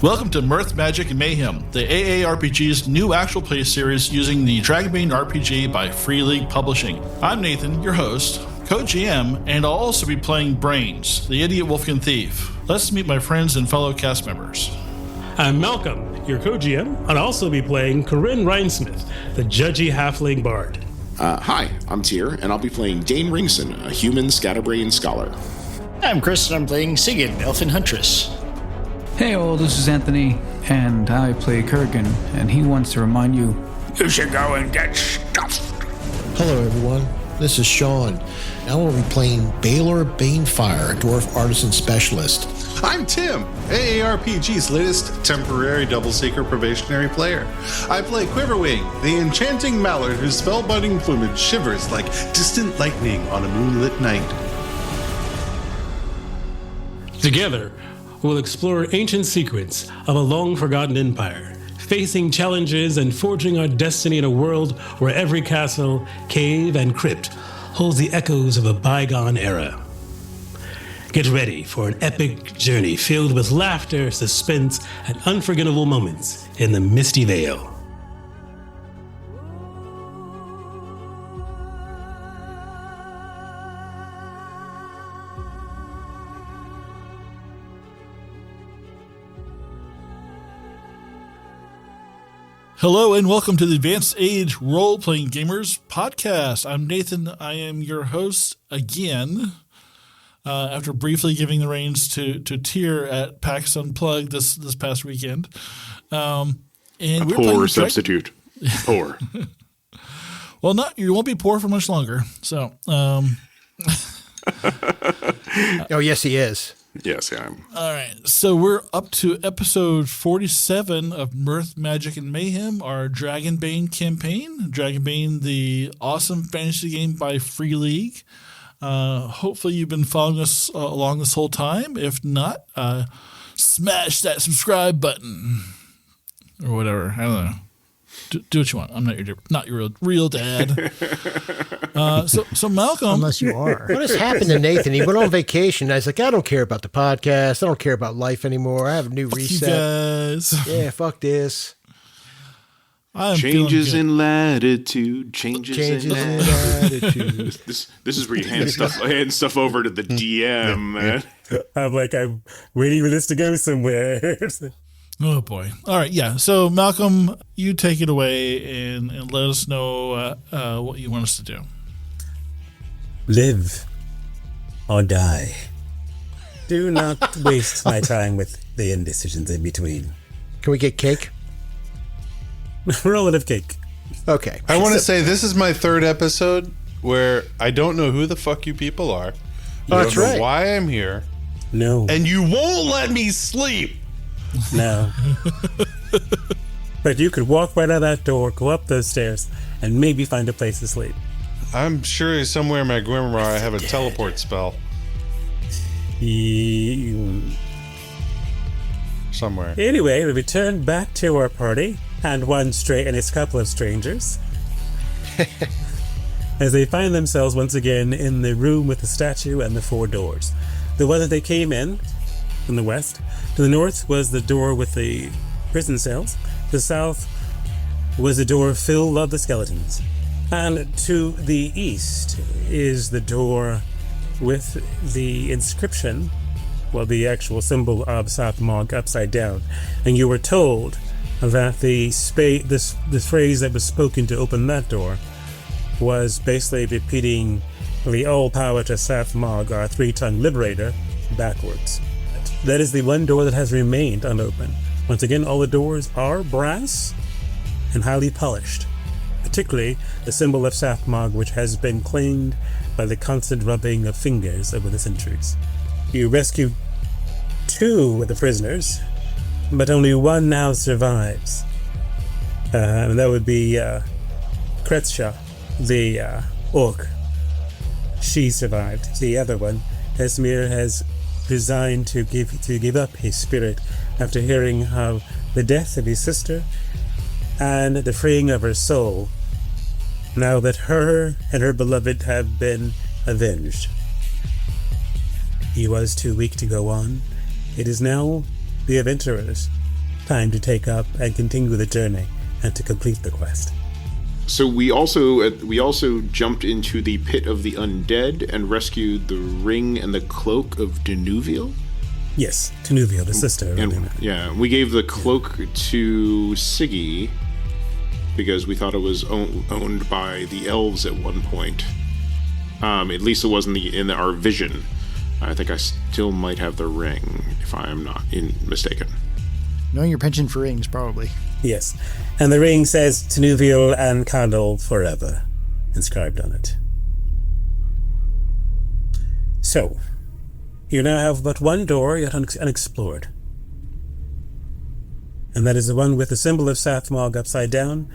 Welcome to Mirth, Magic, and Mayhem, the AARPG's new actual play series using the Dragonbane RPG by Free League Publishing. I'm Nathan, your host, co-GM, and I'll also be playing Brains, the idiot Wolfkin thief. Let's meet my friends and fellow cast members. I'm Malcolm, your co-GM. I'll also be playing Corinne Rhinesmith, the judgy halfling bard. Hi, I'm Tyr, and I'll be playing Dane Ringson, a human scatterbrain scholar. I'm Chris, and I'm playing Sigyn, Elfin Huntress. Hey all, this is Anthony, and I play Kurgan, and he wants to remind you, you should go and get stuffed. Hello everyone, this is Sean. I will be playing Baylor Banefire, a dwarf artisan specialist. I'm Tim, AARPG's latest temporary double-seeker probationary player. I play Quiverwing, the enchanting mallard whose spellbinding plumage shivers like distant lightning on a moonlit night. Together, we'll explore ancient secrets of a long-forgotten empire, facing challenges and forging our destiny in a world where every castle, cave, and crypt holds the echoes of a bygone era. Get ready for an epic journey filled with laughter, suspense, and unforgettable moments in the Misty Vale. Hello and welcome to the Advanced Age Role-Playing Gamers podcast. I'm Nathan. I am your host again. After briefly giving the reins to Tyr at PAX Unplugged this past weekend. And a poor substitute. Poor. Well, you won't be poor for much longer. So, oh, yes, he is. Yes, I am. All right. So we're up to episode 47 of Mirth, Magic, and Mayhem, our Dragonbane campaign. Dragonbane, the awesome fantasy game by Free League. Hopefully you've been following us along this whole time. If not, smash that subscribe button or whatever. I don't know. Do what you want. I'm not your real dad. So Malcolm, unless you are. What has happened to Nathan? He went on vacation. I was like, I don't care about the podcast. I don't care about life anymore. I have a new reset. You guys. Yeah, fuck this. Changes in latitude. Changes in latitude. This is where you hand stuff over to the DM, man. I'm waiting for this to go somewhere. Oh boy. All right. Yeah. So Malcolm, you take it away and let us know what you want us to do. Live or die. Do not waste my time with the indecisions in between. Can we get cake? Relative cake. Okay. I want to say this is my third episode where I don't know who the fuck you people are. That's right. Why I'm here. No. And you won't let me sleep. No. But you could walk right out that door, go up those stairs, and maybe find a place to sleep. I'm sure somewhere in my grimoire I have a teleport spell. Somewhere. Anyway, we return back to our party, and a couple of strangers, as they find themselves once again in the room with the statue and the four doors. The one that they came in, from the west. To the north was the door with the prison cells. The south was the door filled of the skeletons. And to the east is the door with the inscription, well, the actual symbol of Sathmog upside down. And you were told that this phrase that was spoken to open that door was basically repeating the all power to Sathmog, our three-tongued liberator, backwards. That is the one door that has remained unopened. Once again, all the doors are brass and highly polished, particularly the symbol of Sathmog, which has been claimed by the constant rubbing of fingers over the centuries. You rescued 2 of the prisoners, but only one now survives. And that would be Kretsha, the orc. She survived. The other one, Esmir, has resigned to give up his spirit after hearing of the death of his sister and the freeing of her soul, now that her and her beloved have been avenged. He was too weak to go on. It is now the adventurers time to take up and continue the journey and to complete the quest. So we also jumped into the pit of the undead and rescued the ring and the cloak of Denuvial. Yes, Tenuvia, the sister. And we gave the cloak to Siggy because we thought it was owned by the elves at one point. At least it was in our vision. I think I still might have the ring, if I am not mistaken. Knowing your penchant for rings, probably. Yes, and the ring says Tenuvial and Condal forever inscribed on it. So, you now have but one door yet unexplored. And that is the one with the symbol of Sathmog upside down,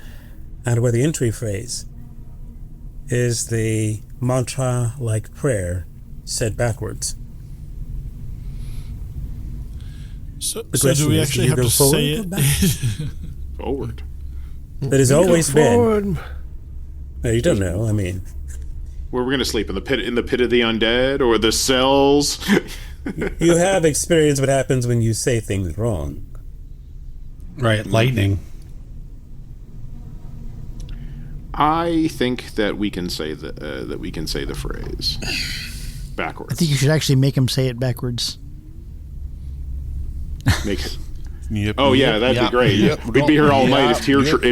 and where the entry phrase is the mantra-like prayer said backwards. So do we actually have to say it? Forward. That has always been. No, you don't know. I mean, where we're going to sleep in the pit of the undead or the cells. You have experienced what happens when you say things wrong. Right, lightning. I think that we can say the phrase backwards. I think you should actually make him say it backwards. Make it. That'd be great. We'd be here all night if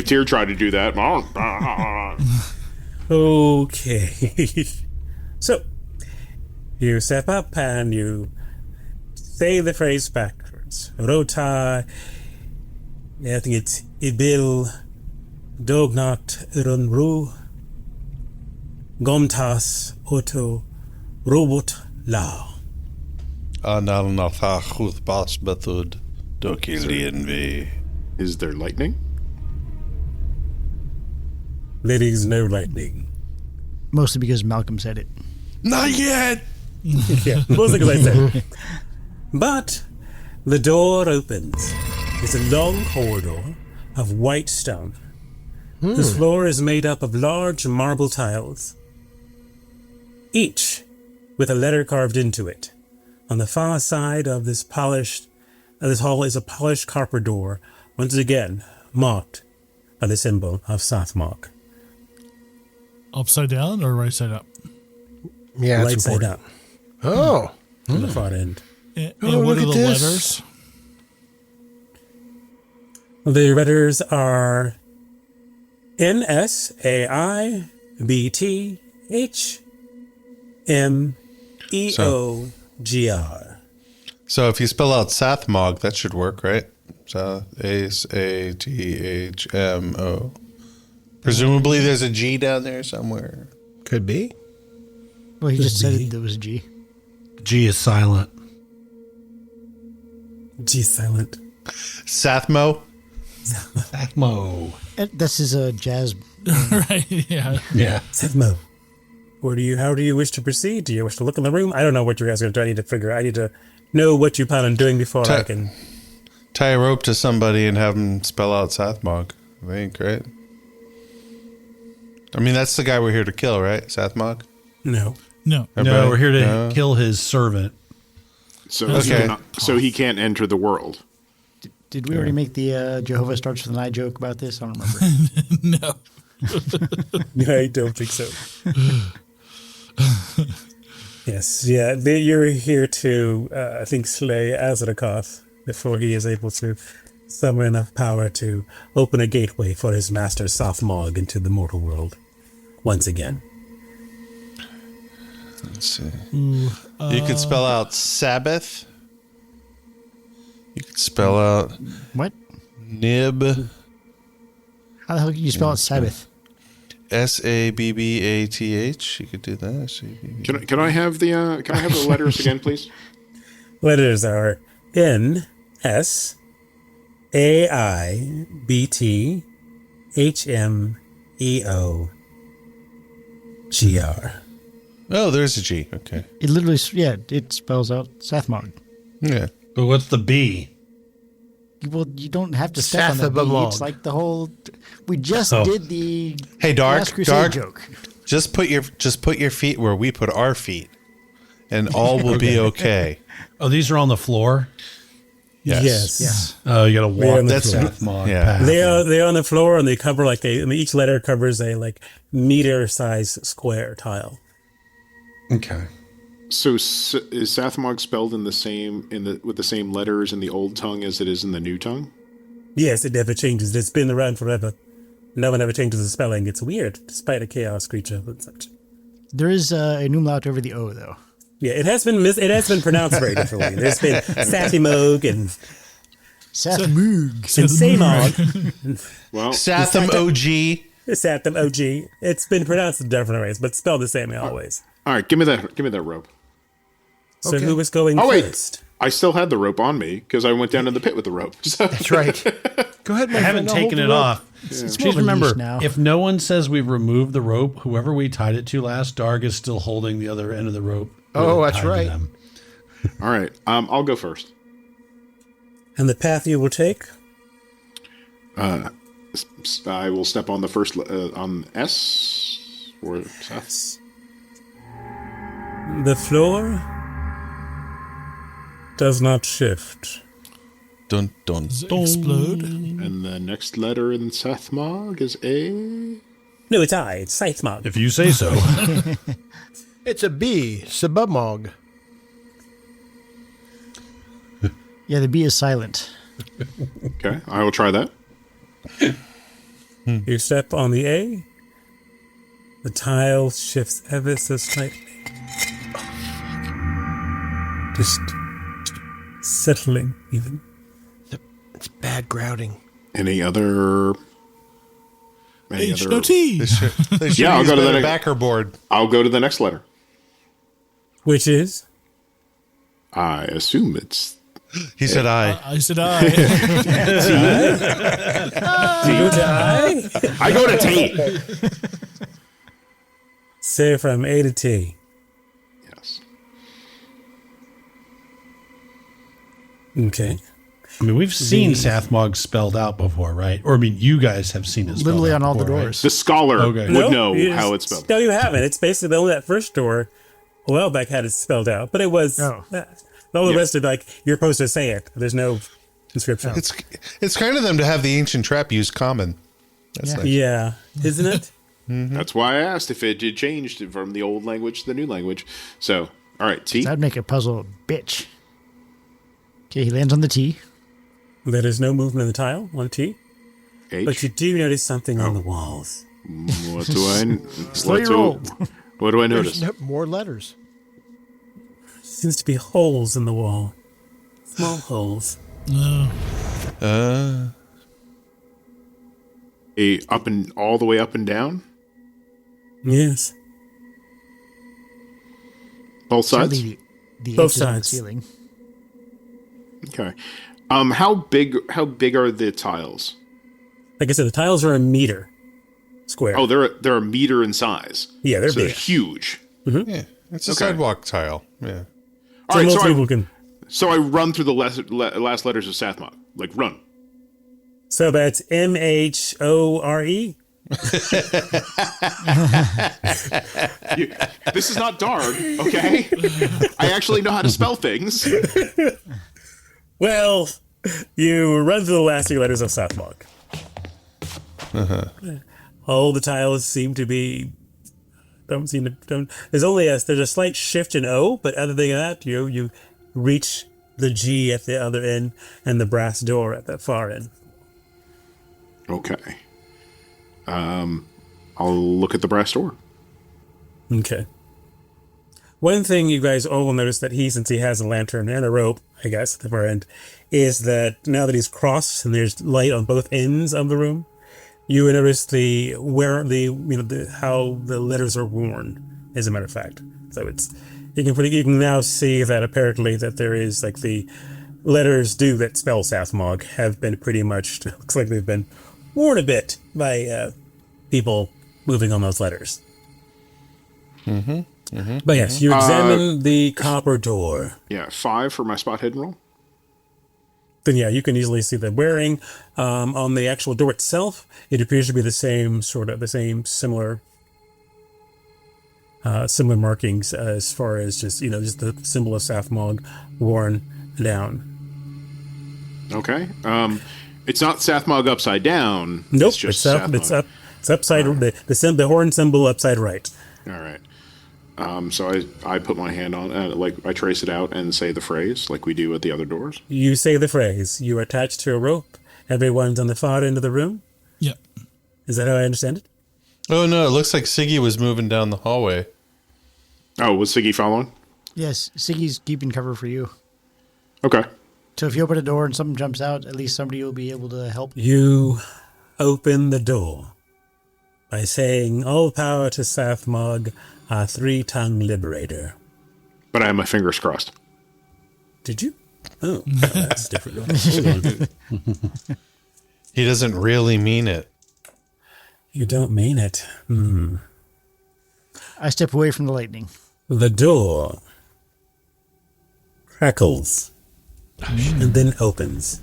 Tyr tried to do that. Okay. So, you step up and you say the phrase backwards. Rota, I think it's Ibil Dognat Runru Gomtas Oto Robot Lao. Anal Nathach Bas Bethud Dokilienve. Is there lightning? There is no lightning. Mostly because Malcolm said it. Not yet! Yeah, mostly because I said it. But the door opens. It's a long corridor of white stone. This floor is made up of large marble tiles, each with a letter carved into it. On the far side of this hall is a polished copper door, once again marked by the symbol of Sathmog. Upside down or right side up? Yeah, right side up. Oh. On the far end. And what are the letters? The letters are NSAIBTHMEOGR. So if you spell out Sathmog, that should work, right? So ASATHMO. Presumably there's a G down there somewhere. Could be. Well, he just said there was a G. G is silent. G is silent. Sathmo? Sathmo. This is a jazz. Right, yeah. Yeah. Sathmo. How do you wish to proceed? Do you wish to look in the room? I don't know what you guys are going to do. I need to figure out. I need to know what you plan on doing before I can tie a rope to somebody and have them spell out Sathmog, I think, right? I mean, that's the guy we're here to kill, right? Sathmog? No, we're here to kill his servant. So he can't enter the world. Did we already make the Jehovah starts with an I joke about this? I don't remember. No. I don't think so. Yes, yeah, you're here to, I think, slay Azarakoth before he is able to summon enough power to open a gateway for his master Sathmog into the mortal world once again. Let's see. You could spell out Sabbath. You could spell out what? Nib. How the hell can you spell out Sabbath? Sabbath. You could do that. Can I have the letters again, please? Letters are NSAIBTHMEOGR. Oh, there's a G. Okay. It literally, it spells out Sathmog. Yeah. But what's the B? Well, you don't have to step on the B. It's like the whole. We just did the. Hey, Dark joke. Just put your feet where we put our feet, and all will be okay. Oh, these are on the floor. Yes. You gotta walk on the that floor. Sathmog Yeah. path. They're on the floor and they cover each letter covers a meter size square tile. Okay. So is Sathmog spelled with the same letters in the old tongue as it is in the new tongue? Yes, it never changes. It's been around forever. No one ever changes the spelling. It's weird, despite a chaos creature and such. There is an umlaut over the O, though. Yeah, it has been pronounced very differently. There's been Sathmog and Sathmog. Samog. Well, Satham OG. Satham OG. It's been pronounced in different ways, but spelled the same always. all right, give me that rope. So who was going first? I still had the rope on me because I went down in the pit with the rope. So. That's right. Go ahead, my I haven't friend, I'll taken hold it the rope. off. It's Please more of a remember, leash now. if no one says we've removed the rope, whoever we tied it to last, Darg is still holding the other end of the rope. Oh, that's tied to right. them. All right, I'll go first. And the path you will take? I will step on the first on S or Seth. The floor does not shift. Dun, dun. Does it explode? And the next letter in Sathmog is A. No, it's I. It's Scythemog. If you say so. It's a B, Sabumog. Yeah, the B is silent. Okay, I will try that. You step on the A. The tile shifts ever so slightly. Just settling, even. It's bad grouting. Any other? H, no T. They should Yeah, I'll use go to the better next- backer board. I'll go to the next letter. Which is? I assume it's. He said I. I said I. Do you die? I go to T. Say from A to T. Yes. Okay. I mean, we've seen Sathmog spelled out before, right? Or, I mean, you guys have seen it spelled Literally out on all the before, right? doors. The scholar Okay. would know how it's spelled. No, you haven't. It's basically only that first door a while back had it spelled out, but it was. Oh. All the rest of you're supposed to say it. There's no description. It's kind of them to have the ancient trap use common. That's Yeah. nice. Yeah, isn't it? That's why I asked if it had changed from the old language to the new language. So, all right, T. That'd make a puzzle a bitch. Okay, he lands on the T. There is no movement in the tile on T, H. but you do notice something on the walls. What do I? Slow your roll. What do I notice? There's more letters. Seems to be holes in the wall, small holes. A up and all the way up and down, Yes, both sides. The Both H is on the sides. ceiling. Okay. How big are the tiles? like I said, the tiles are a meter square. Oh, they're a meter in size. Yeah, they're so big. They're huge. Yeah, it's a Okay. sidewalk tile. Yeah. All right, most so people I, can. so I run through the last letters of Sathmog. Like run. So that's MHORE. This is not dark, okay? I actually know how to spell things. Well, you run through the last few letters of Sathmog. All the tiles seem to be. There's a slight shift in O, but other than that, you reach the G at the other end and the brass door at the far end. Okay. I'll look at the brass door. Okay. One thing you guys all will notice that since he has a lantern and a rope, I guess, at the far end, is that now that he's crossed and there's light on both ends of the room, you will notice how the letters are worn, as a matter of fact. So you can now see that apparently that there is the letters that spell Sathmog have been pretty much, looks like they've been worn a bit by people moving on those letters. But yes, you examine the copper door. Yeah, 5 for my spot hidden roll. Then yeah, you can easily see the wearing on the actual door itself. It appears to be the same similar markings as far as just the symbol of Sathmog worn down. Okay. It's not Sathmog upside down. Nope. It's just It's upside. The horn symbol upside right. All right. So I put my hand on, I trace it out and say the phrase like we do at the other doors. You say the phrase. You are attached to a rope. Everyone's on the far end of the room. Yep. Is that how I understand it? Oh, no. It looks like Siggy was moving down the hallway. Oh, was Siggy following? Yes, Siggy's keeping cover for you. Okay. So if you open a door and something jumps out, at least somebody will be able to help. You open the door by saying, "All power to Sathmog, our three-tongue liberator." But I have my fingers crossed. Did you? Oh, that's different. Hold on. He doesn't really mean it. You don't mean it. I step away from the lightning. The door crackles and then opens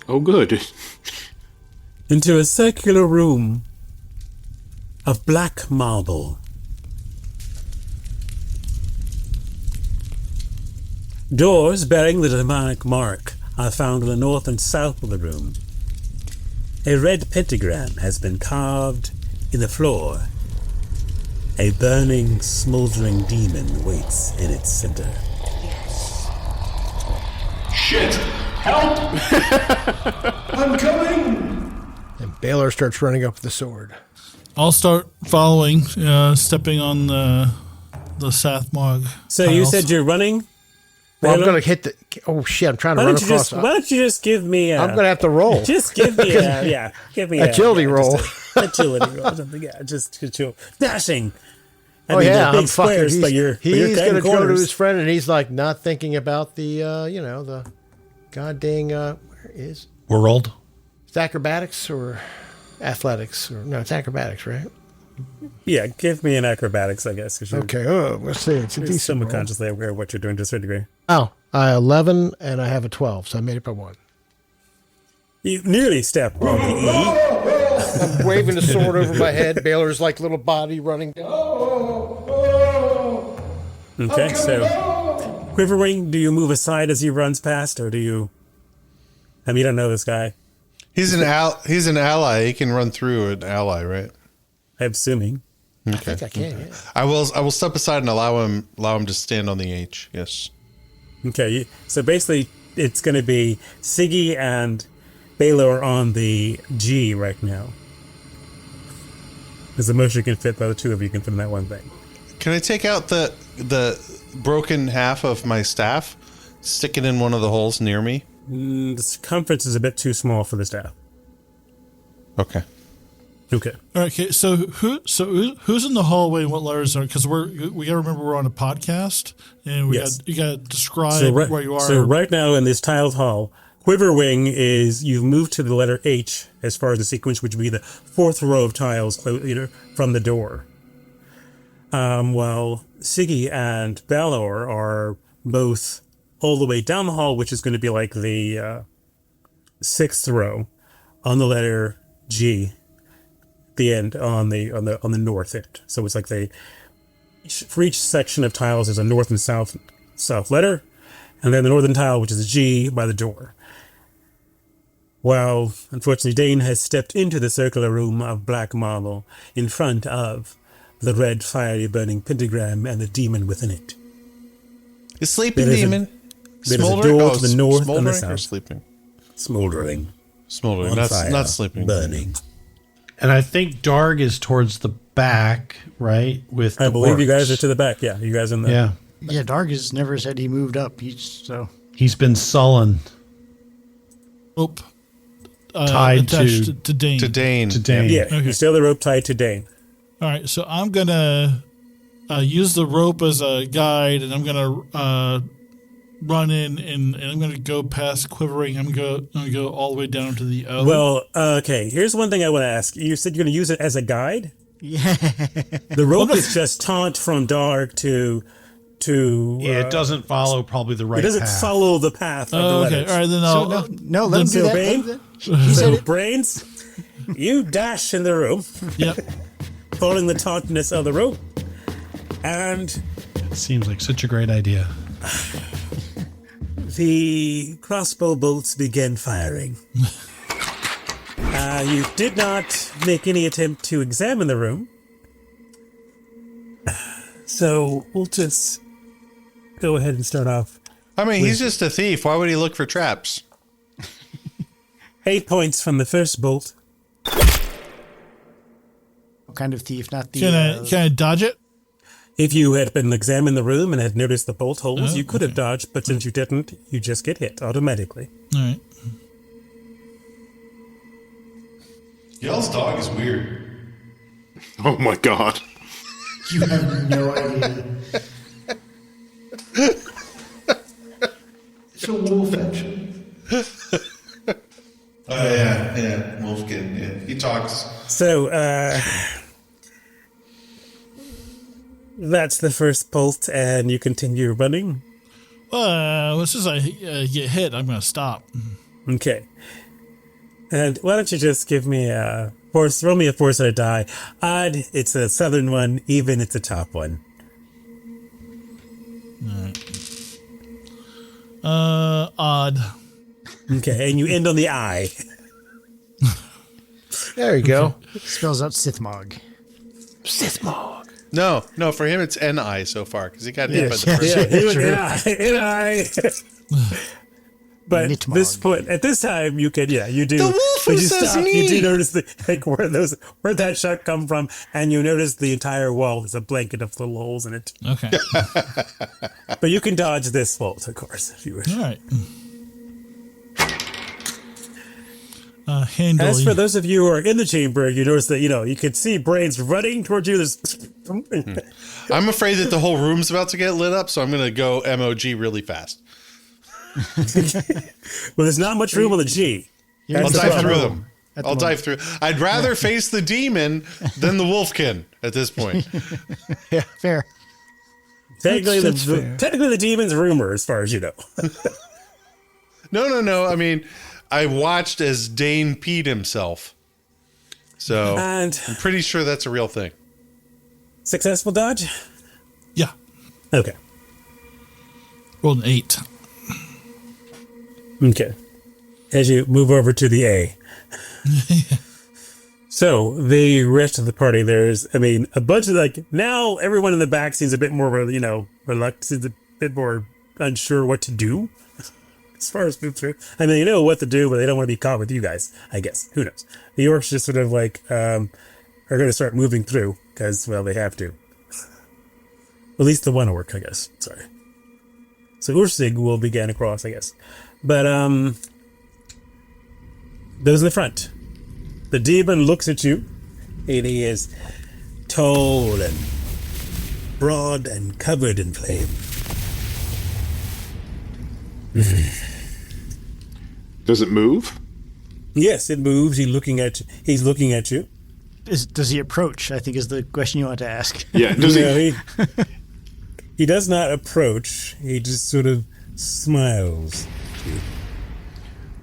Oh, good. into a circular room of black marble. Doors bearing the demonic mark are found on the north and south of the room. A red pentagram has been carved in the floor. A burning, smoldering demon waits in its center. Shit! Help! I'm coming! And Baylor starts running up with the sword. I'll start following, stepping on the Sathmog. So tiles. you said you're running? Well, I'm Baylor? going to hit the... Oh, shit, I'm trying to Why run don't you across. just? Why don't you just give me a? I'm going to have to roll. Just give me a. Give me Agility roll. Just agility roll or something. Yeah, just dashing. I Oh, mean, yeah, they're big I'm fucking... squares, He's, but you're he's going to go to corners. his friend, and he's like not thinking about the, the goddamn... where is... World. It's acrobatics or athletics? Or no, it's acrobatics, right? Yeah, give me an acrobatics, I guess. Okay, let's see. It's a You're decent somewhat roll. consciously aware of what you're doing to a certain degree. Oh, 11, and I have a 12, so I made it by 1. You nearly step on the E. I'm waving the sword over my head. Baylor's like little body running down. Okay, so Quiverwing, do you move aside as he runs past, or do you? I mean, you don't know this guy. He's an ally. He can run through an ally, right? I'm assuming. I think I can, yeah. I will step aside and allow him to stand on the H. Yes. Okay, so basically, it's going to be Siggy and Baylor on the G right now. Because the most you can fit, the two of you can fit in that one thing. Can I take out the broken half of my staff, stick it in one of the holes near me? The circumference is a bit too small for the staff. Okay. Okay. All right, okay. So who's in the hallway and what letters are? Because we got to remember we're on a podcast and you got to describe where you are. So right now in this tiled hall, Quiverwing is you've moved to the letter H as far as the sequence, which would be the fourth row of tiles from the door. While Siggy and Balor are both all the way down the hall, which is going to be like the sixth row on the letter G. The end on the north end. So it's like for each section of tiles there's a north and south letter, and then the northern tile, which is a G, by the door. Well, unfortunately, Dane has stepped into the circular room of black marble in front of the red, fiery, burning pentagram and the demon within it. The sleeping demon. There's a door to the north and the Or south. sleeping? Smoldering. Smoldering. On fire, Not sleeping. Burning. And I think Darg is towards the back, right? With I the believe you orcs. guys are to the back. Yeah, you guys in the... Yeah. Yeah, Darg has never said he moved up. He's been sullen. Tied Attached to Dane. To Dane. Yeah, Okay. you still have the rope tied to Dane. All right, so I'm gonna use the rope as a guide, and I'm gonna run in, and I'm gonna go past Quivering. I'm gonna go all the way down to the O. Well, okay. Here's one thing I want to ask. You said you're going to use it as a guide. Yeah. The rope is just taunt from dark to. Yeah, it doesn't follow probably the right It doesn't path. follow the path of the okay, letters. all right, then I'll No, let him do that. Bane? He said it. Brains, you dash in the room, Yep. following the tautness of the rope, and Seems like such a great idea. the crossbow bolts began firing. You did not make any attempt to examine the room. So we'll just go ahead and start off. I mean, he's just a thief. Why would he look for traps? 8 points from the first bolt. What kind of thief? Not the. Can I dodge it? If you had been examining the room and had noticed the bolt holes, you could have dodged, but since you didn't, you just get hit automatically. All right. Y'all's dog is weird. Oh my god. You have no idea. It's a wolf, actually. Oh, yeah. Wolfkin, yeah. He talks. So, that's the first bolt, and you continue running. As soon as I get hit, I'm going to stop. Okay. And why don't you just give me a force, roll me a force and a die. Odd, it's a southern one. Even, it's a top one. All right. Odd. Okay, and you end on the I. There you go. Spells out Sithmog. No, for him it's N-I so far, because he got hit by the first Yeah, But Nitmog. this point, at this time, you can, you do. The wolf when who you says stop, me. you do notice where that shot come from, and you notice the entire wall is a blanket of little holes in it. Okay. But you can dodge this bolt, of course, if you wish. All right. Handily. As for those of you who are in the chamber, you notice that, you can see brains running towards you. There's I'm afraid that the whole room's about to get lit up, so I'm going to go MOG really fast. Well, there's not much room on the G. I'll That's the dive problem. through them. I'll dive through. I'd rather face the demon than the wolfkin at this point. Yeah, fair. Technically, That's the fair. technically the demon's rumor, as far as you know. No. I mean, I watched as Dane peed himself. So And I'm pretty sure that's a real thing. successful dodge? Yeah. Okay. Rolled an 8. Okay. As you move over to the A. So, the rest of the party, there's, a bunch of, now everyone in the back seems a bit more, reluctant, seems a bit more unsure what to do as far as move through. They know what to do, but they don't want to be caught with you guys, I guess. Who knows? The orcs just sort of, are going to start moving through, because, well, they have to. At least the one orc, I guess. Sorry. So, Ursig will begin across, I guess. But, those in the front. The demon looks at you, and he is tall and broad and covered in flame. Does it move? Yes, it moves. He's looking at you. Does he approach? I think is the question you want to ask. Yeah. Does No, he? he does not approach. He just sort of smiles.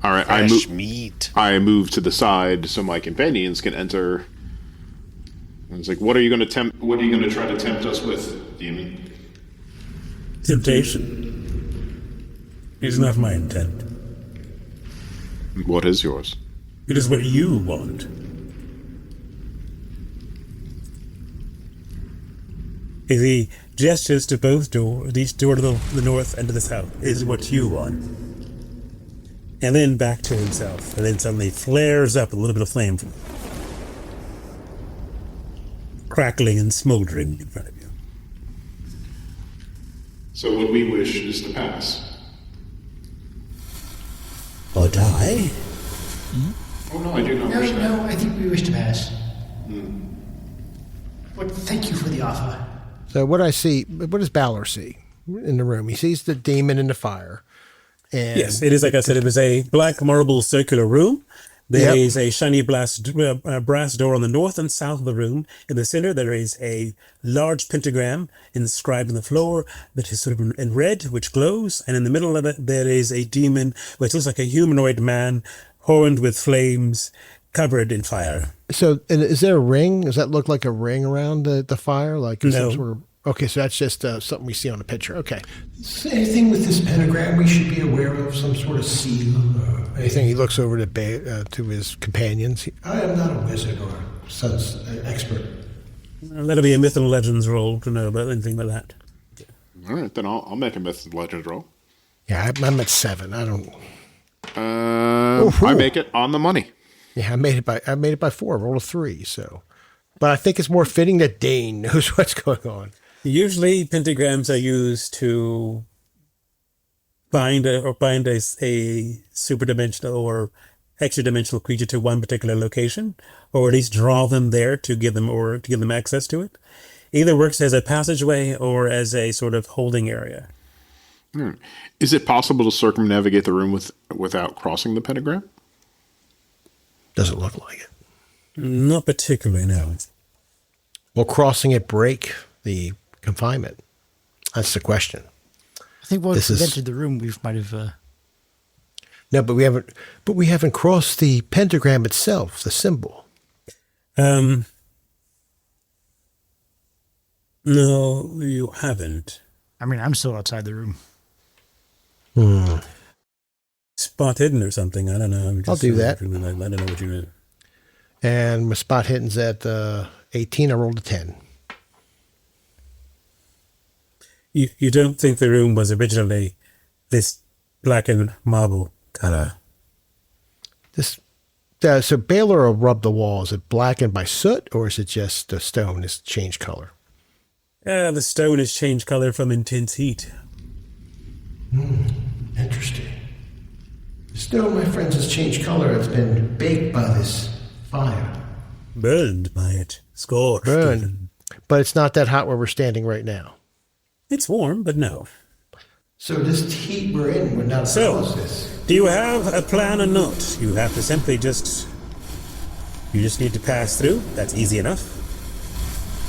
All right. Fresh meat. I move to the side so my companions can enter. And it's like, what are you going to What are you going to try to tempt us with, demon? Temptation is not my intent. What is yours? It is what you want. As he gestures to both doors, each door to the north and to the south, is what you want. And then back to himself, and then suddenly flares up a little bit of flame from crackling and smoldering in front of you. So what we wish is to pass. Or die? Oh no, I do not wish that. No, I think we wish to pass. But thank you for the offer. So what does Balor see in the room? He sees the demon in the fire. And Yes, it is, like I said, it is a black marble circular room. There is a shiny brass door on the north and south of the room. In the center, there is a large pentagram inscribed on the floor that is sort of in red, which glows. And in the middle of it, there is a demon, which looks like a humanoid man, horned with flames, covered in fire. So, and is there a ring? Does that look like a ring around the fire? Like No. some sort of, Okay, so that's just something we see on the picture. Okay. Anything with this pentagram we should be aware of? Some sort of seal? Anything? He looks over to his companions. I am not a wizard or such expert. That'll be a myth and legends roll to know about anything like that. All right, then I'll make a myth and legends roll. Yeah, I'm at 7. I don't. I make it on the money. Yeah, I made it by 4. Roll a 3. So, but I think it's more fitting that Dane knows what's going on. Usually, pentagrams are used to bind a superdimensional or extra-dimensional creature to one particular location, or at least draw them there to give them access to it. Either works as a passageway or as a sort of holding area. Is it possible to circumnavigate the room without crossing the pentagram? Doesn't look like it. Not particularly, no. Will crossing it break the confinement? That's the question. I think once we entered the room, we might have. No, but we haven't. But we haven't crossed the pentagram itself, the symbol. No, you haven't. I mean, I'm still outside the room. Spot hidden or something. I don't know. I'll do that. I don't know what you mean. And my spot hidden's at 18. I rolled a 10. You don't think the room was originally this blackened marble color? So Baylor will rub the wall. Is it blackened by soot, or is it just the stone has changed color? The stone has changed color from intense heat. Interesting. The stone, my friends, has changed color. It's been baked by this fire. Burned by it. Scorched. Burned. But it's not that hot where we're standing right now. It's warm, but no. So this heat we're in would not cause this. Do you have a plan or not? You have to simply you just need to pass through. That's easy enough.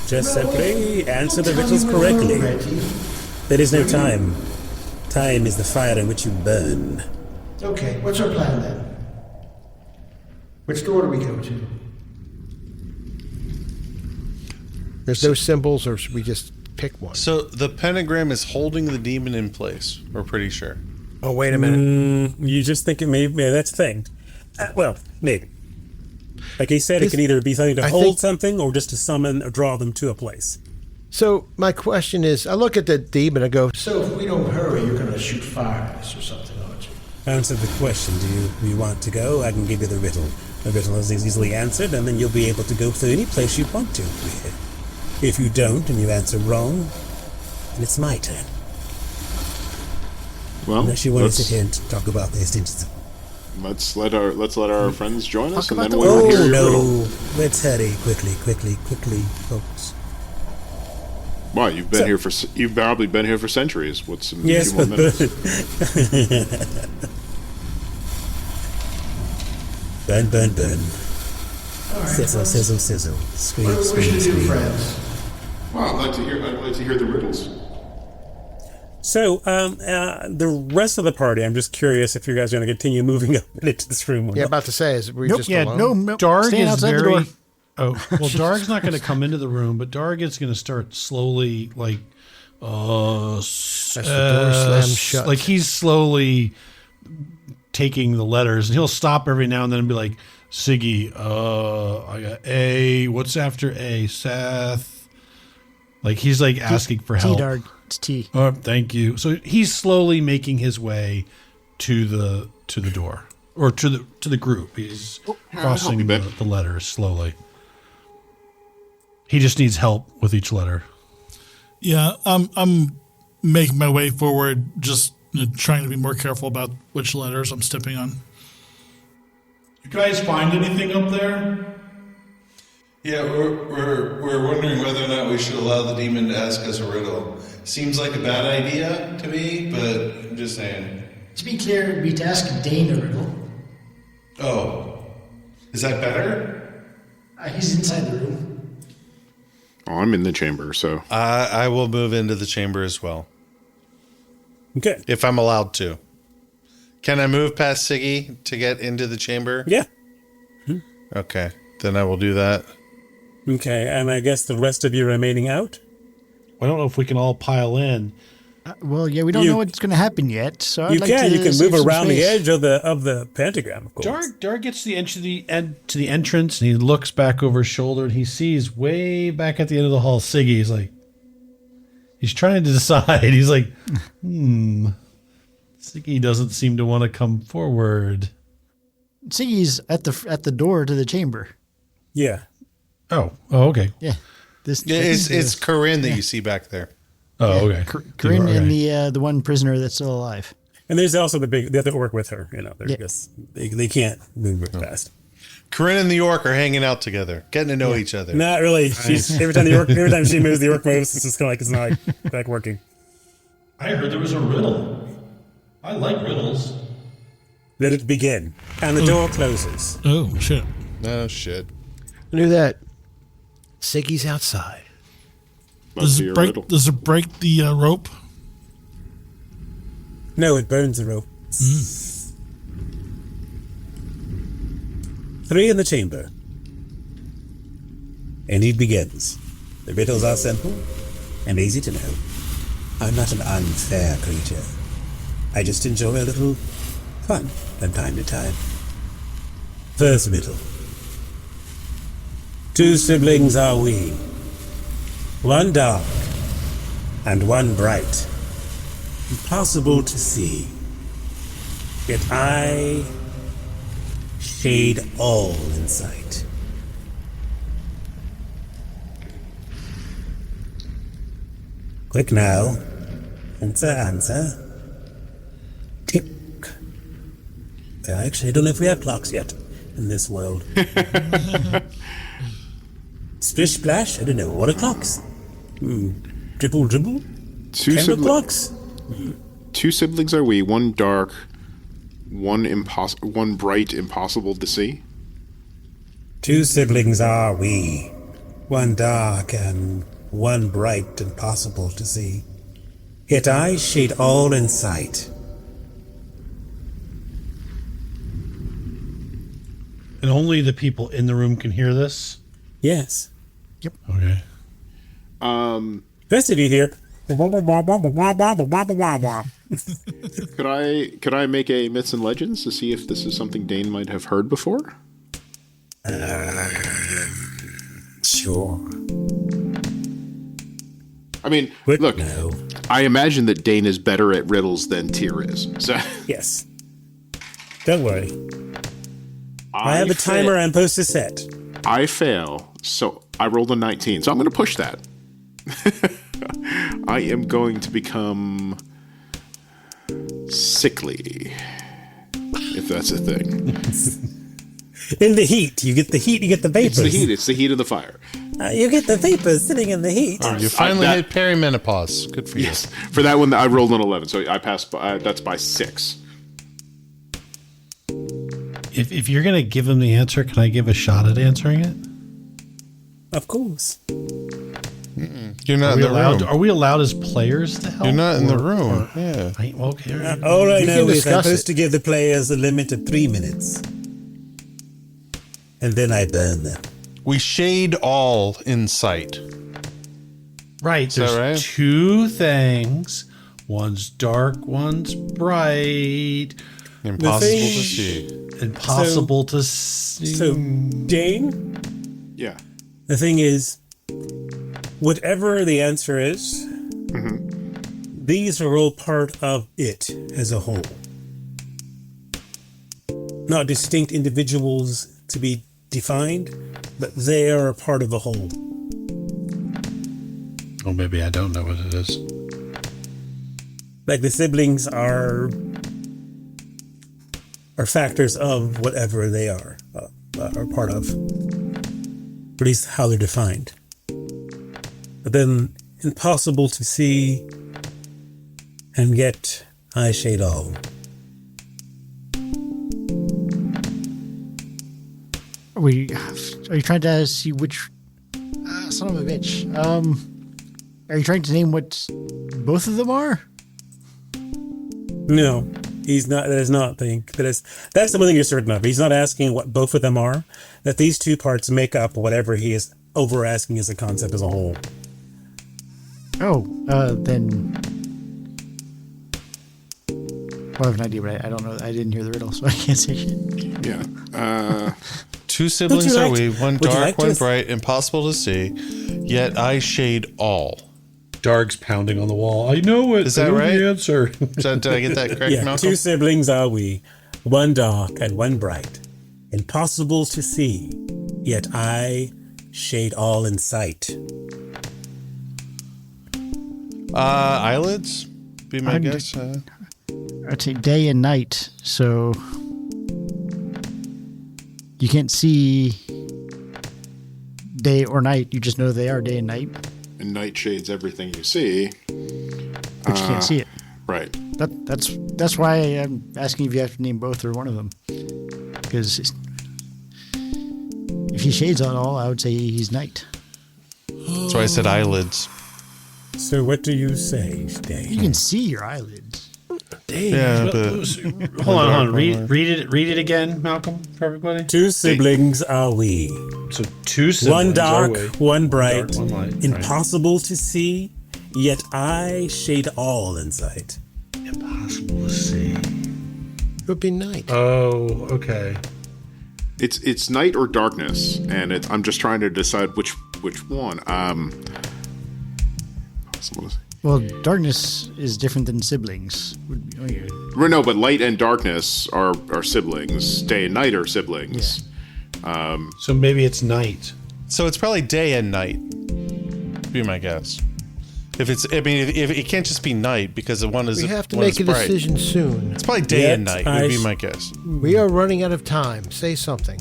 Just simply answer the riddles correctly. There is no time. Time is the fire in which you burn. Okay, what's our plan then? Which door do we go to? There's no symbols, or should we just pick one? So the pentagram is holding the demon in place. We're pretty sure. Oh, wait a minute. You just think it maybe that's the thing. Well, maybe. Like he said, it can either be something to hold something or just to summon or draw them to a place. So my question is, I look at the demon and I go, so if we don't hurry, you're going to shoot fire at us or something, aren't you? Answer the question. Do you want to go? I can give you the riddle. The riddle is easily answered, and then you'll be able to go through any place you want to. If you don't and you answer wrong, then it's my turn. Well, unless you want to sit here and talk about this, let's let our friends join us, and then we'll hear your riddle. Let's hurry quickly, folks. Why, you've probably been here for centuries. What's in yes, a few more minutes? Burn. Right, sizzle. Scream. What do we wish to do, friends? Well, I'd like to hear the riddles. So, the rest of the party, I'm just curious if you guys are going to continue moving up into this room. Yeah, about to say, is we just alone? No, Darg is outside the very. door. Oh, well, Darg's not going to come into the room, but Darg is going to start slowly, like, as the door slams shut. Like he's slowly taking the letters, and he'll stop every now and then and be like, Siggy, I got A. What's after A? Seth. Like he's like asking for help. T-Darg. It's T. Oh, thank you. So he's slowly making his way to the door, or to the group. He's crossing the letters slowly. He just needs help with each letter. Yeah, I'm making my way forward, just trying to be more careful about which letters I'm stepping on. You guys find anything up there? Yeah, we're wondering whether or not we should allow the demon to ask us a riddle. Seems like a bad idea to me, but I'm just saying. To be clear, it'd be to ask Dane a riddle. Oh, is that better? He's inside the room. Oh, I'm in the chamber, so I will move into the chamber as well. Okay, if I'm allowed to. Can I move past Siggy to get into the chamber? Yeah. Okay, then I will do that. Okay, and I guess the rest of you remaining out? I don't know if we can all pile in. Well, yeah, we don't know what's going to happen yet. So I'd you like can. to You can save move some around the space. edge of the pentagram. Of course. Dar gets to the entrance, and he looks back over his shoulder, and he sees way back at the end of the hall Siggy. He's like, he's trying to decide. He's like, Siggy doesn't seem to want to come forward. Siggy's at the door to the chamber. Yeah. Oh, okay. Yeah. It's Corinne that you see back there. Oh, okay. Corinne and the one prisoner that's still alive. And there's also they have to work with her. They're just they can't move very fast. Corinne and the orc are hanging out together, getting to know each other. Not really. She's every time she moves, the orc moves. It's just kind of like it's not back working. I heard there was a riddle. I like riddles. Let it begin, and the door closes. Oh shit! Oh shit! I knew that. Siggy's outside. Does it break the rope? No, it burns the rope. 3 in the chamber. And he begins. The riddles are simple and easy to know. I'm not an unfair creature. I just enjoy a little fun from time to time. First riddle. 2 siblings are we. 1 dark and 1 bright. Impossible to see. Yet I shade all in sight. Quick now. Answer. Tick. I actually don't know if we have clocks yet in this world. Splish splash, I don't know. What are clocks? Dribble. 2 clocks? 2 siblings are we, 1 dark, 1 bright, impossible to see. 2 siblings are we, 1 dark and 1 bright, impossible to see. Yet I shade all in sight. And only the people in the room can hear this? Yes. Yep. Okay. Rest of you here. Could I make a myths and legends to see if this is something Dane might have heard before? Sure. I mean, look, I imagine that Dane is better at riddles than Tyr is. So yes. Don't worry. I have a timer I'm supposed to set. I fail, so I rolled a 19. So I'm going to push that. I am going to become sickly, if that's a thing. In the heat. You get the heat, you get the vapors. It's the heat of the fire. You get the vapors sitting in the heat. You finally hit perimenopause. Good for you. Yes. For that one, I rolled an 11, so I passed. That's by 6. If you're going to give him the answer, can I give a shot at answering it? Of course. You're not in the room. Are we allowed as players to help? You're not in the room. Yeah. Okay. All I know is I'm supposed to give the players a limit of 3 minutes. And then I burn them. We shade all in sight. Right. There's 2 things. One's dark, one's bright. Impossible to see. Impossible to see. So, Dane? Yeah. The thing is, whatever the answer is, these are all part of it as a whole. Not distinct individuals to be defined, but they are a part of the whole. Oh, maybe I don't know what it is. Like the siblings are factors of whatever they are part of. Or at least how they're defined. But then impossible to see, and yet I shade all. Are you trying to see which son of a bitch? Are you trying to name what both of them are? No, he's not. That is not the. That's the one thing you're certain of. He's not asking what both of them are. That these 2 parts make up whatever he is over asking as a concept as a whole. Then. Well, I have an idea, but I don't know. I didn't hear the riddle, so I can't say it. Yeah. Two siblings are we, one would you dark, like one to- bright, impossible to see, yet I shade all. Darg's pounding on the wall. I know it. Is that I know right? The answer. Did I get that correct, Yeah, Malcolm? two siblings are we, one dark and one bright, impossible to see, yet I shade all in sight. Eyelids? Be my I'd- guess. I'd say day and night, so you can't see day or night. You just know they are day and night, And night shades everything you see. but you can't see it. Right. That's why I'm asking if you have to name both or one of them. Because if he shades on all, I would say he's night. That's why I said eyelids. So what do you say, Dave? You can see your eyelids. Yeah, but Hold on. Read it again, Malcolm, for everybody. Two siblings are we, So two siblings. one dark, are we? one bright, Dark, one light, right. impossible to see, yet I shade all in sight. Impossible to see. It would be night. Oh, okay. It's night or darkness, and I'm just trying to decide which one. Possible to see. Well, darkness is different than siblings. Well, no, but light and darkness are siblings. Day and night are siblings. So maybe it's night. so it's probably day and night. Be my guess. If it can't just be night because the one is We have to one make is a bright. decision soon. It's probably day Yet and night I would be sh- my guess. We are running out of time. Say something.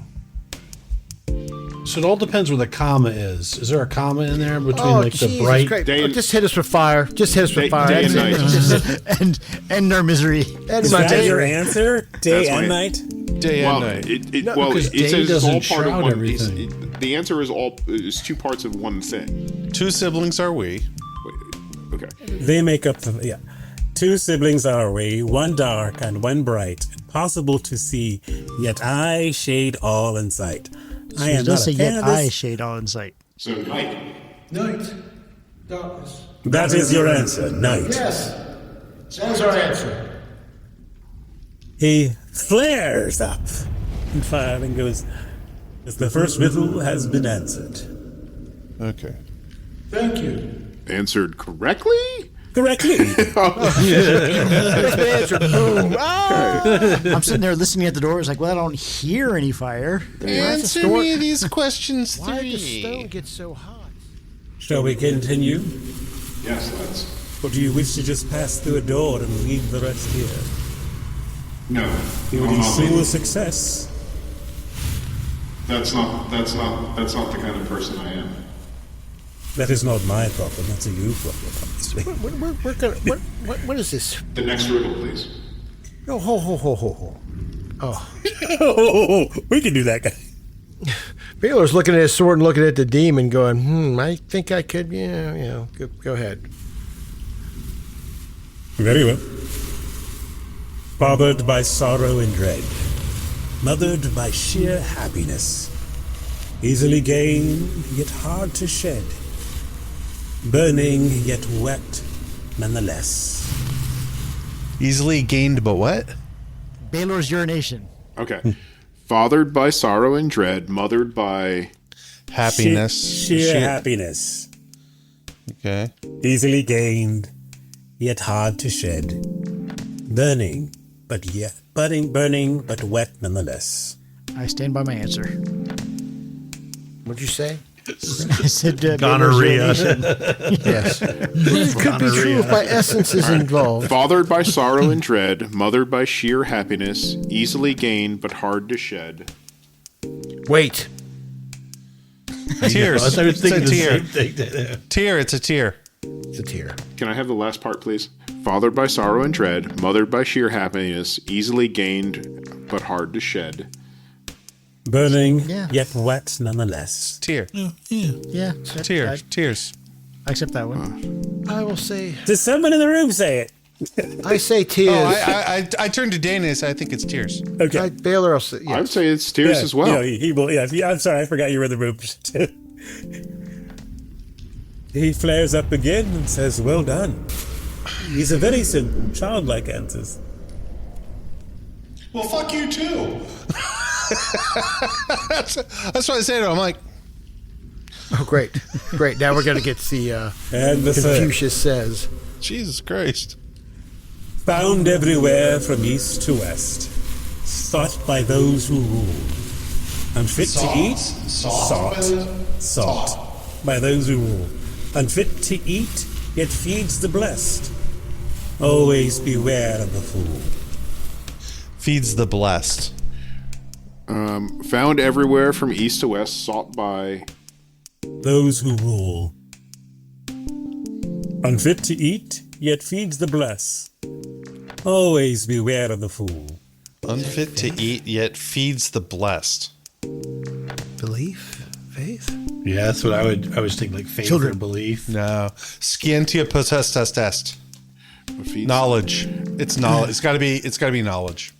So it all depends where the comma is. Is there a comma in there between the Jesus bright? Christ. Day and- Just hit us with fire. Just hit us with Day- fire. day and That's night. it. and end our misery. End Is my that day. your answer? Day That's and my- night? Day Well, and night. because day it's doesn't all part of shroud one. everything. The answer is two parts of one thing. Two siblings are we. Wait, okay. They make up the, yeah. Two siblings are we, one dark and one bright, impossible to see, yet I shade all in sight. I It am does not say a fan yet of I this. shade all in sight. So night. Night. Darkness. That is your answer, night. Yes. That's our answer. He flares up in fire and goes, the first riddle has been answered. Okay. Thank you. Answered correctly. Correctly. That's the answer. Boom. Ah! I'm sitting there listening at the door. It's like, well, I don't hear any fire. Answer me these questions Why did the three. stone get so hot? Shall we continue? Yes, let's. Or do you wish to just pass through a door and leave the rest here? No. It would I'll not ensure leave. success. That's not the kind of person I am. That is not my problem. That's a you problem, obviously. We're gonna. What is this? The next riddle, please. Oh, ho. Oh, Oh, we can do that, guy. Baylor's looking at his sword and looking at the demon, going, I think I could. Go ahead. Very well. Fathered by sorrow and dread, mothered by sheer happiness, easily gained yet hard to shed, burning yet wet nonetheless. Easily gained, but what? Baylor's urination. Okay. Fathered by sorrow and dread, mothered by. Happiness. Sheer happiness, Okay. easily gained yet hard to shed, burning but wet nonetheless. I stand by my answer. What'd you say? I said Baylor's Gonorrhea. urination. Yes. It could be true if by essence is involved. Fathered by sorrow and dread, mothered by sheer happiness, easily gained but hard to shed. Wait. Tears. I thought you were thinking It's the a tear. same thing. Tear. It's a tear. It's a tear. Can I have the last part, please? Fathered by sorrow and dread, mothered by sheer happiness, easily gained but hard to shed. Burning Yeah. yet wet nonetheless. Tear. Yeah. Tear. Tears. I accept that one. I will say. Does someone in the room say it? I say tears. Oh, I turned to Dana and said, I think it's tears. Okay. Baylor will say. I Yeah. would say it's tears as well. He will. Yeah. I'm sorry. I forgot you were in the room. He flares up again and says, well done. These are very simple, childlike answers. Well, fuck you too. That's what I say to him. I'm like, Oh, great. Great. Now we're going to get to the And the third. Confucius says. Jesus Christ. Found everywhere from east to west. Sought by those who rule. Unfit to eat. Sought by those who rule. Unfit to eat, yet feeds the blessed. Always beware of the fool. Feeds the blessed. Found everywhere from east to west, sought by those who rule. Unfit to eat, yet feeds the blessed. Always beware of the fool. Unfit to eat, yet feeds the blessed. Belief? Faith? Yeah, that's what I was thinking, like faith or belief. No. Scientia potestas. Knowledge. It's knowledge. It's gotta be knowledge.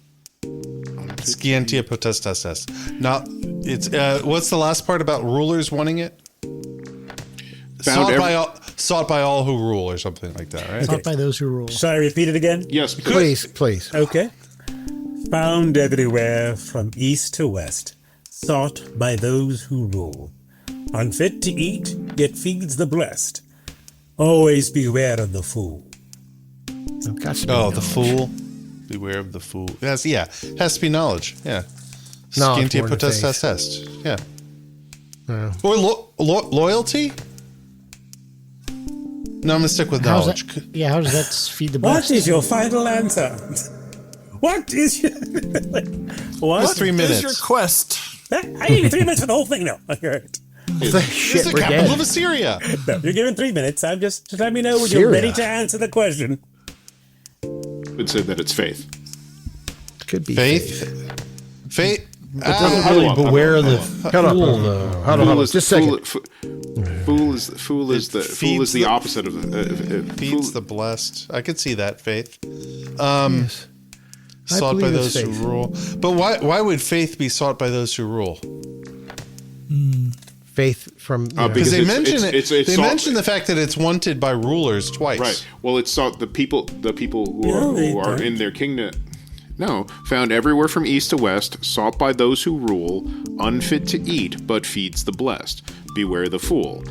Scientia potestas. Not it's what's the last part about rulers wanting it? Sought by all who rule or something like that, right? Sought by those who rule. Shall I repeat it again? Yes, Please. Okay. Found everywhere from east to west, sought by those who rule. Unfit to eat, yet feeds the blessed. Always beware of the fool. The fool. Beware of the fool. Has to be knowledge. Yeah. Knowledge Scientia more than faith. potestas. Yeah. Or loyalty? No, I'm gonna stick with How's knowledge. that, how does that feed the What blessed? is your final answer? What is your... what? It's 3 minutes. What is your quest? I gave you 3 minutes for the whole thing. No, all right. This is the capital of Assyria. No, you're given 3 minutes. I'm just let me know when Syria. you're ready to answer the question. would say that it's faith. Could be Faith. Faith. It doesn't really beware of the fool, though. Hold on. Just a second. Fool is the opposite of the Feeds the blessed. I could see that, faith. Yes. I Sought by believe it's those who faith. rule. But why would faith be sought by those who rule? Faith from because they it's- mention it's- it. it's- it's They sought- mention the fact that it's wanted by rulers twice. Right. Well, it's sought the people who are in their kingdom. No, found everywhere from east to west, sought by those who rule, unfit to eat, but feeds the blessed. Beware the fool.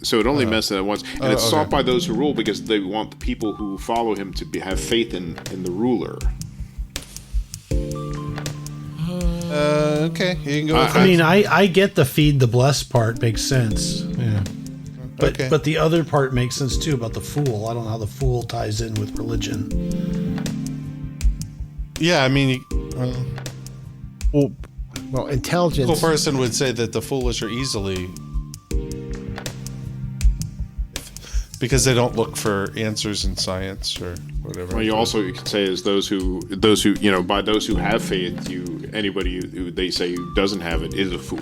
So it only messes that once, and it's sought by those who rule because they want the people who follow him to have faith in the ruler. Okay, you can go. With I mean, I get the feed the blessed part makes sense. Yeah. But the other part makes sense too about the fool. I don't know how the fool ties in with religion. Yeah, I mean, well, intelligence. a person would say that the foolish are easily because they don't look for answers in science or whatever. Well, you could say is those who by those who have faith, anybody who they say who doesn't have it is a fool.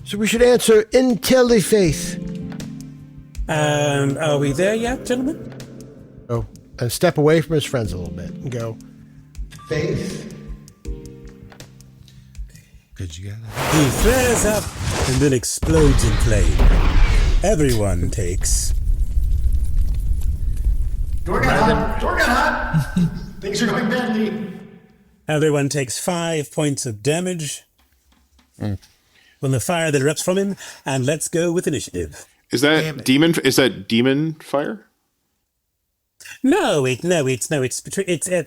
So we should answer IntelliFaith. And are we there yet, gentlemen? Oh, and step away from his friends a little bit and go. Faith. Good, you got it. He flares up and then explodes in flame. Everyone takes. Door got hot. Things are going badly. Everyone takes 5 points of damage from the fire that erupts from him, and let's go with initiative. Is that demon? Is that demon fire? No, it's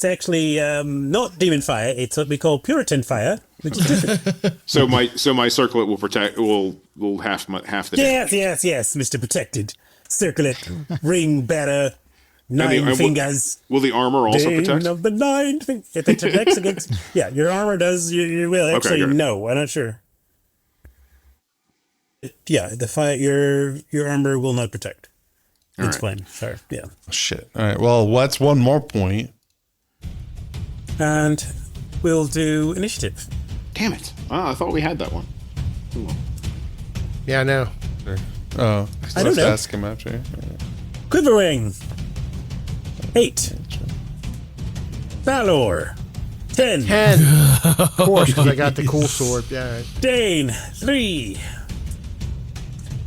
actually not demon fire. It's what we call Puritan fire, which is different. So my circlet will protect will half the damage. Yes, Mr. Protected. Circlet, ring bearer, And 9 fingers. Will the armor also Dane protect? of the 9 fingers. If it protects against, your armor does. You will actually. good. No, I'm not sure. The fire. Your armor will not protect. It's fine. Sorry. Yeah. Shit. All right. Well, what's one more point? And we'll do initiative. Damn it! I thought we had that one. Yeah, I know. Oh, I don't know. Ask him after. Quivering. 8. Valor. 10. 10. Of course, because I got the cool sword. Yeah. All right. Dane. 3.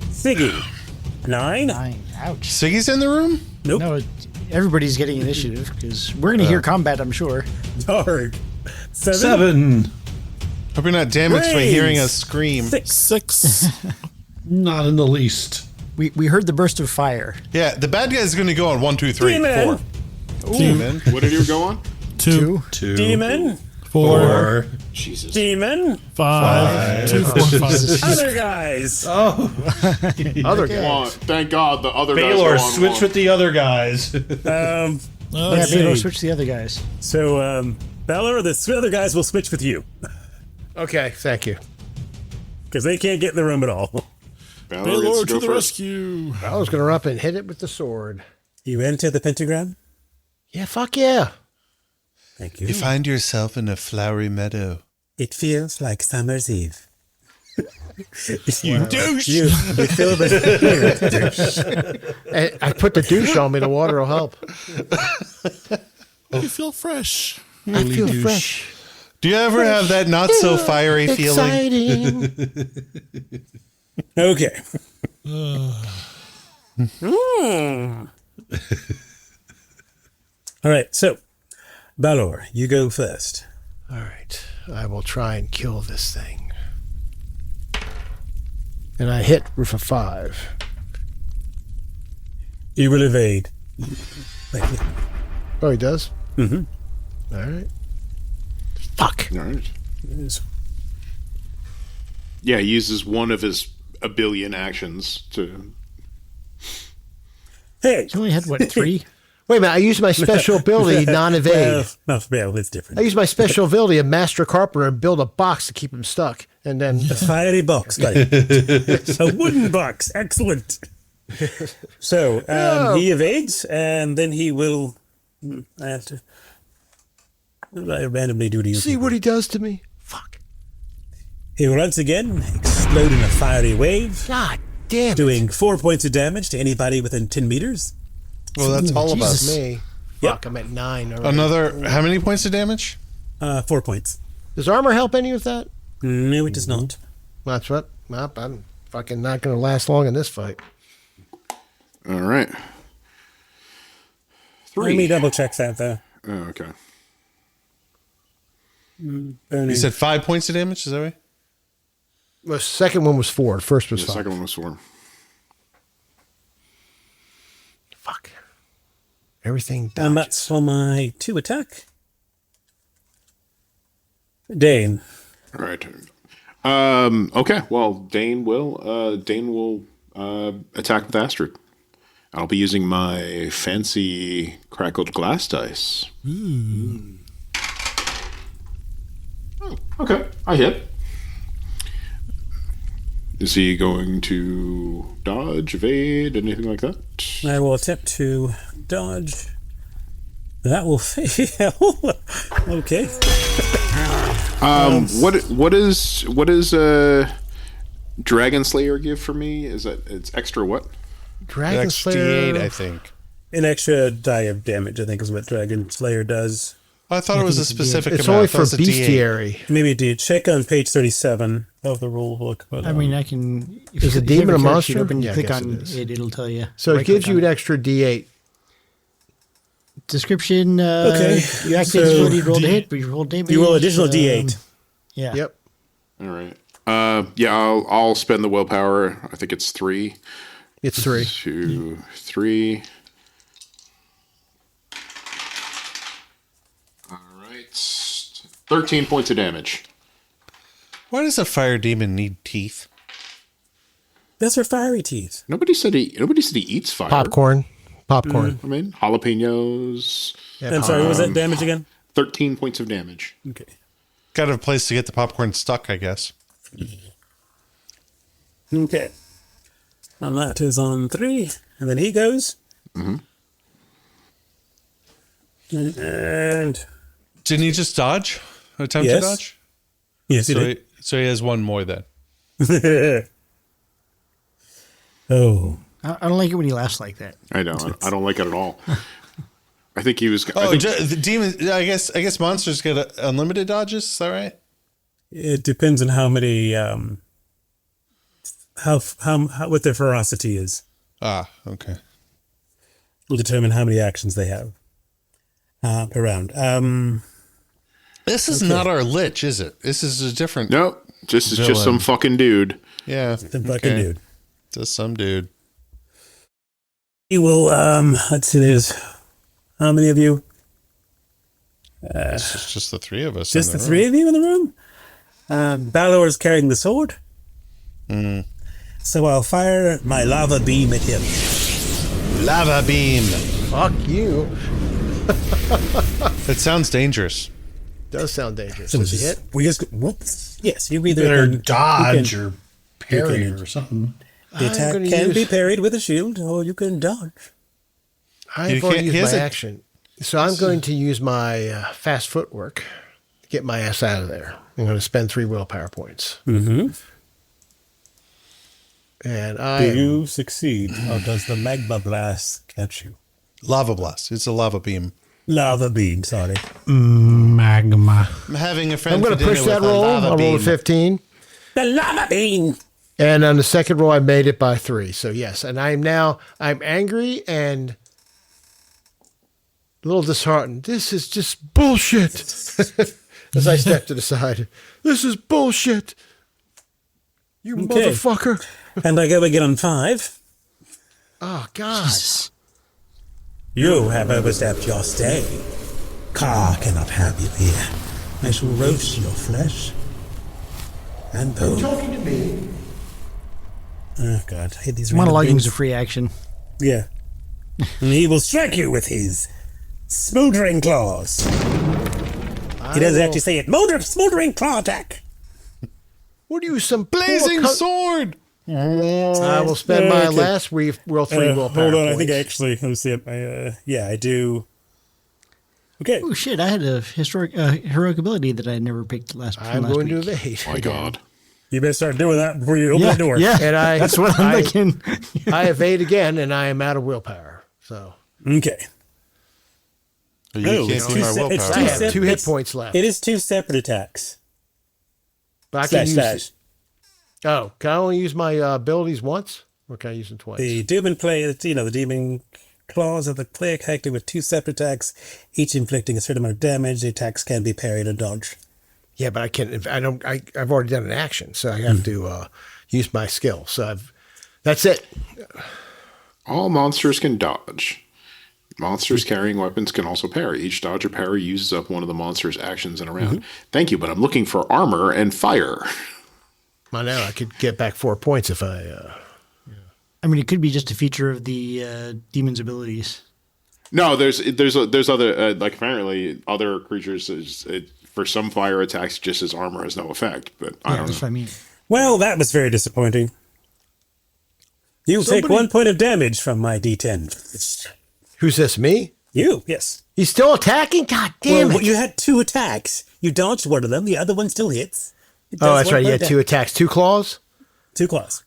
Siggy. 9. Ouch. Siggy's in the room? Nope. No, everybody's getting initiative because we're going to hear combat, I'm sure. Dark. 7. 7. Hope you're not damaged by hearing us scream. 6. Not in the least. We heard the burst of fire. Yeah, the bad guy's going to go on 1, 2, 3, Demon. 4. Demon. What did you go on? 2. 2. Demon. 4. Jesus. Demon. 5. 2, 4, 5. Other guys. Oh. Other guy. One. Thank God the other guys Baylor, go on switch one. with the other guys. Yeah, Baylor, switch to the other guys. So, Balor, the other guys will switch with you. Okay, thank you. Because they can't get in the room at all. Balor gets Baylor to to go the first. rescue. I was going to run up and hit it with the sword. You enter the pentagram? Yeah, fuck yeah. Thank you. You find yourself in a flowery meadow. It feels like summer's eve. You douche! You feel the I put the douche on me. The water will help. You feel fresh. I feel fresh. Do you ever have that not so fiery feeling? Exciting. Okay. All right, so, Balor, you go first. All right. I will try and kill this thing. And I hit with a 5. You will evade. Oh, he does? Mm-hmm. All right. Fuck. All right. Yeah, he uses one of his a billion actions to. Hey! You only had, what, 3? Wait a minute. I used my special ability, non-evade. Well, it's different. I used my special ability of Master Carpenter and build a box to keep him stuck. And then... A fiery box, buddy. A wooden box. Excellent. So, he evades, and then he will... I have to... What do I randomly do to you? See what he does to me? Fuck. He will once again explode in a fiery wave. God damn it. Doing 4 points of damage to anybody within 10 meters. Well, that's all of us. Me. Yep. Fuck, I'm at 9 already. Another, how many points of damage? 4 points. Does armor help any with that? No, it does not. That's what. Well, I'm fucking not going to last long in this fight. All right. 3. Let me double check that, though. Oh, okay. You said 5 points of damage, is that right? The second one was 4. The first was The 5. second one was 4. Fuck. Everything dodges. And that's for my 2 attack. Dane. All right. Okay. Well, Dane will attack with Astrid. I'll be using my fancy crackled glass dice. Oh, okay. I hit. Is he going to dodge, evade, anything like that? I will attempt to dodge. That will fail. Okay. What is Dragon Slayer give for me? Is that it's extra what? Dragon Slayer. D8, I think. An extra die of damage, I think, is what Dragon Slayer does. I thought it was a specific It's amount. only I thought for it was a D8. bestiary. Maybe do check on page 37 of the rule book. But, I mean, I can... If Is you- a if you have demon a character monster? sheet Open, you Yeah, I click guess on it is. it, it'll tell you. So it Right gives click you on an it. extra D8. Description, Okay. you activate So ability to roll to hit, but you roll damage. you roll additional D8. Yeah. Yep. All right. Yeah, I'll spend the willpower. I think it's 3. It's 3. 2, 3. All right. 13 points of damage. Why does a fire demon need teeth? That's her fiery teeth. Nobody said he eats fire. Popcorn. Popcorn. I mean, jalapenos. I'm sorry, what was that damage again? 13 points of damage. Okay. Got a place to get the popcorn stuck, I guess. Okay. And that is on 3. And then he goes. Mm-hmm. And Didn't he just dodge? Attempt Yes. to dodge? yes, he So he has one more then. did. Oh. I don't like it when he laughs like that. I don't like it at all. I think he was. Oh, the demon. I guess monsters get unlimited dodges. Is that right? It depends on how many, how what their ferocity is. Okay. Will determine how many actions they have per round. This is not our lich, is it? This is a different. Nope. This is just some fucking dude. Yeah. Some fucking dude. Just some dude. You will, let's see, there's how many of you? It's just the three of us. Just the three of you in the room? Balor is carrying the sword. So I'll fire my lava beam at him. Lava beam. Fuck you. It sounds dangerous. Does sound dangerous. So Does he hit? we just whoops. Yes, you either Better can dodge you or parry or something. The attack gonna can be use- parried with a shield, or you can dodge. I've already used my action. So I'm going to use my fast footwork to get my ass out of there. I'm going to spend 3 willpower points. Mm-hmm. And Do you succeed, or does the magma blast catch you? Lava blast. It's a lava beam. Lava beam, sorry. Magma. I'm having a friend. I'm going to for push dinner that with a roll. lava I rolled a beam. 15. The lava beam! And on the second roll, I made it by 3. So yes, and I'm angry and a little disheartened. This is just bullshit. As I step to the side, this is bullshit. You Okay. motherfucker. And I go again on 5. Oh God. You have overstepped your stay. Car cannot have you here. I shall roast your flesh and bone. Talking to me. Oh God, I hate these Monologuing is things. a free action. Yeah. And he will strike you with his smoldering claws. He doesn't actually say it. Smoldering claw attack. What are you, some Blazing poor sword. I will spend my Okay. last roll 3 willpower Hold on, I points. think actually, let me see. Yeah, I do. Okay. Oh shit! I had a heroic ability that I never picked from last I'm going week. to evade. My God. You better start doing that before you open the door. Yeah, And that's what I'm thinking. I evade again, and I am out of willpower. So Okay. You can't it's do two my se- it's willpower. I two have sep- 2 hit it's- points left. It is 2 separate attacks. But I can Slash, use slash. Oh, can I only use my abilities once, or can I use them twice? The demon the demon claws of the player character with 2 separate attacks, each inflicting a certain amount of damage. The attacks can be parried or dodged. Yeah, but I can't. I don't. I've already done an action, so I have to use my skill. So that's it. All monsters can dodge. Monsters carrying weapons can also parry. Each dodge or parry uses up one of the monster's actions in a round. Thank you, but I'm looking for armor and fire. I know I could get back 4 points if I. I mean, it could be just a feature of the demon's abilities. No, there's other like apparently other creatures for some fire attacks just as armor has no effect, but I don't That's know. what I mean. Well, that was very disappointing. You'll take 1 point of damage from my D10. Who's this? Me? You, yes. He's still attacking. God damn Well, it! you had 2 attacks. You dodged one of them. The other one still hits. It Oh, does that's 1 right. You point had 2 attacks, 2 claws. 2 claws.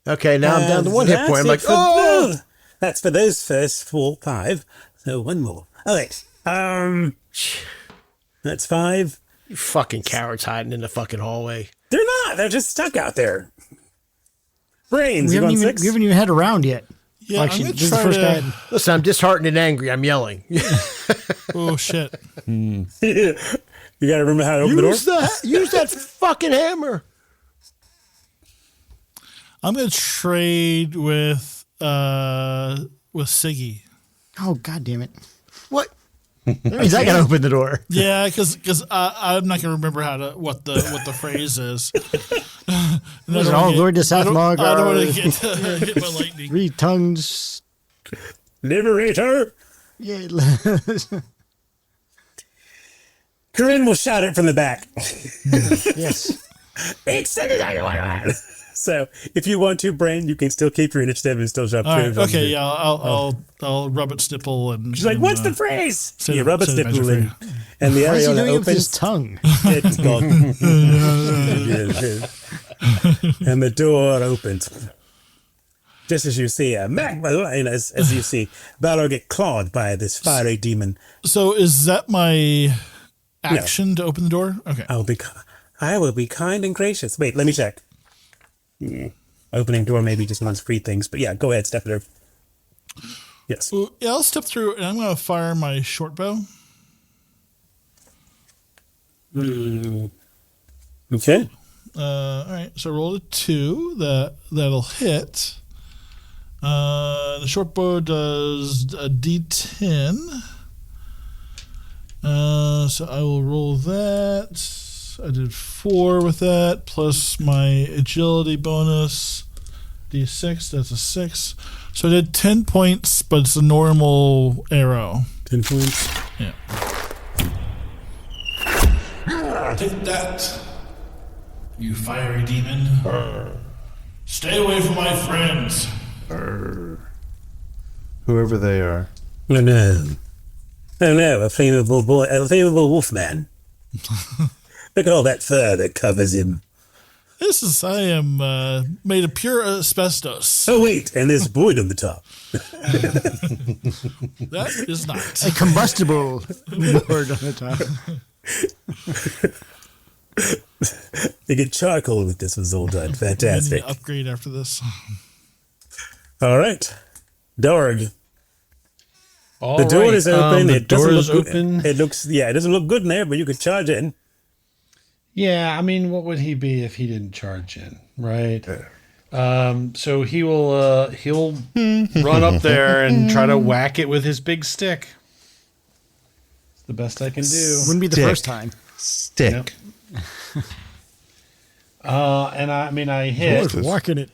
Okay, now I'm down to 1 hit That's point. I'm it like, for oh. those- That's for those first 5. So 1 more. All right. That's 5. You fucking cowards hiding in the fucking hallway. They're not. They're just stuck out there. Brains. We You haven't, want even, 6? we haven't even had a round yet. Yeah, Actually, I'm this is gonna the try first to. guy. Listen, I'm disheartened and angry. I'm yelling. Oh shit! You got to remember how to open the door. Use that fucking hammer. I'm gonna trade with Siggy. Oh god damn it! What? That means I gotta open the door. Yeah, because I'm not gonna remember what the phrase is. Was it all glory to South Mog? I don't want to get hit by lightning. 3 tongues. Liberator. Yeah. Corinne will shout it from the back. Yes. So if you want to, Brain, you can still keep your initiative and still jump All through. right, okay, yeah, I'll rub its nipple and. She's like, and, "What's the phrase?" say You the- rub its say the nipple magic in, phrase. and the Why is he area doing it with his opens. tongue? It's gone. And the door opens. Just as you see a magma, as you see Balor get clawed by this fiery demon. So is that my action to open the door? Okay. I will be kind and gracious. Wait, let me check. opening door maybe just wants free things. But yeah, go ahead, step through. Yes. Well, yeah, I'll step through and I'm going to fire my short bow. Okay. All right, so roll a 2. That'll hit. The short bow does a D10. So I will roll that. I did 4 with that, plus my agility bonus. D6, that's a 6. So I did 10 points, but it's a normal arrow. 10 points? Yeah. Take that, you fiery demon. Stay away from my friends. Whoever they are. Oh no. Oh no, a flammable boy, a flammable wolfman. Look at all that fur that covers him. I am made of pure asbestos. Oh wait, and there's void on the top. That is not. A combustible board on the top. You get charcoal with this was all done. Fantastic. Upgrade after this. All right. Dorg. All the door right, is open. The It door doesn't is look open. It looks, it doesn't look good in there, but you could charge in. Yeah, I mean, what would he be if he didn't charge in, right? So he'll run up there and try to whack it with his big stick. It's the best I can do. Wouldn't be the first time. Stick. Yep. And I hit. Walking it.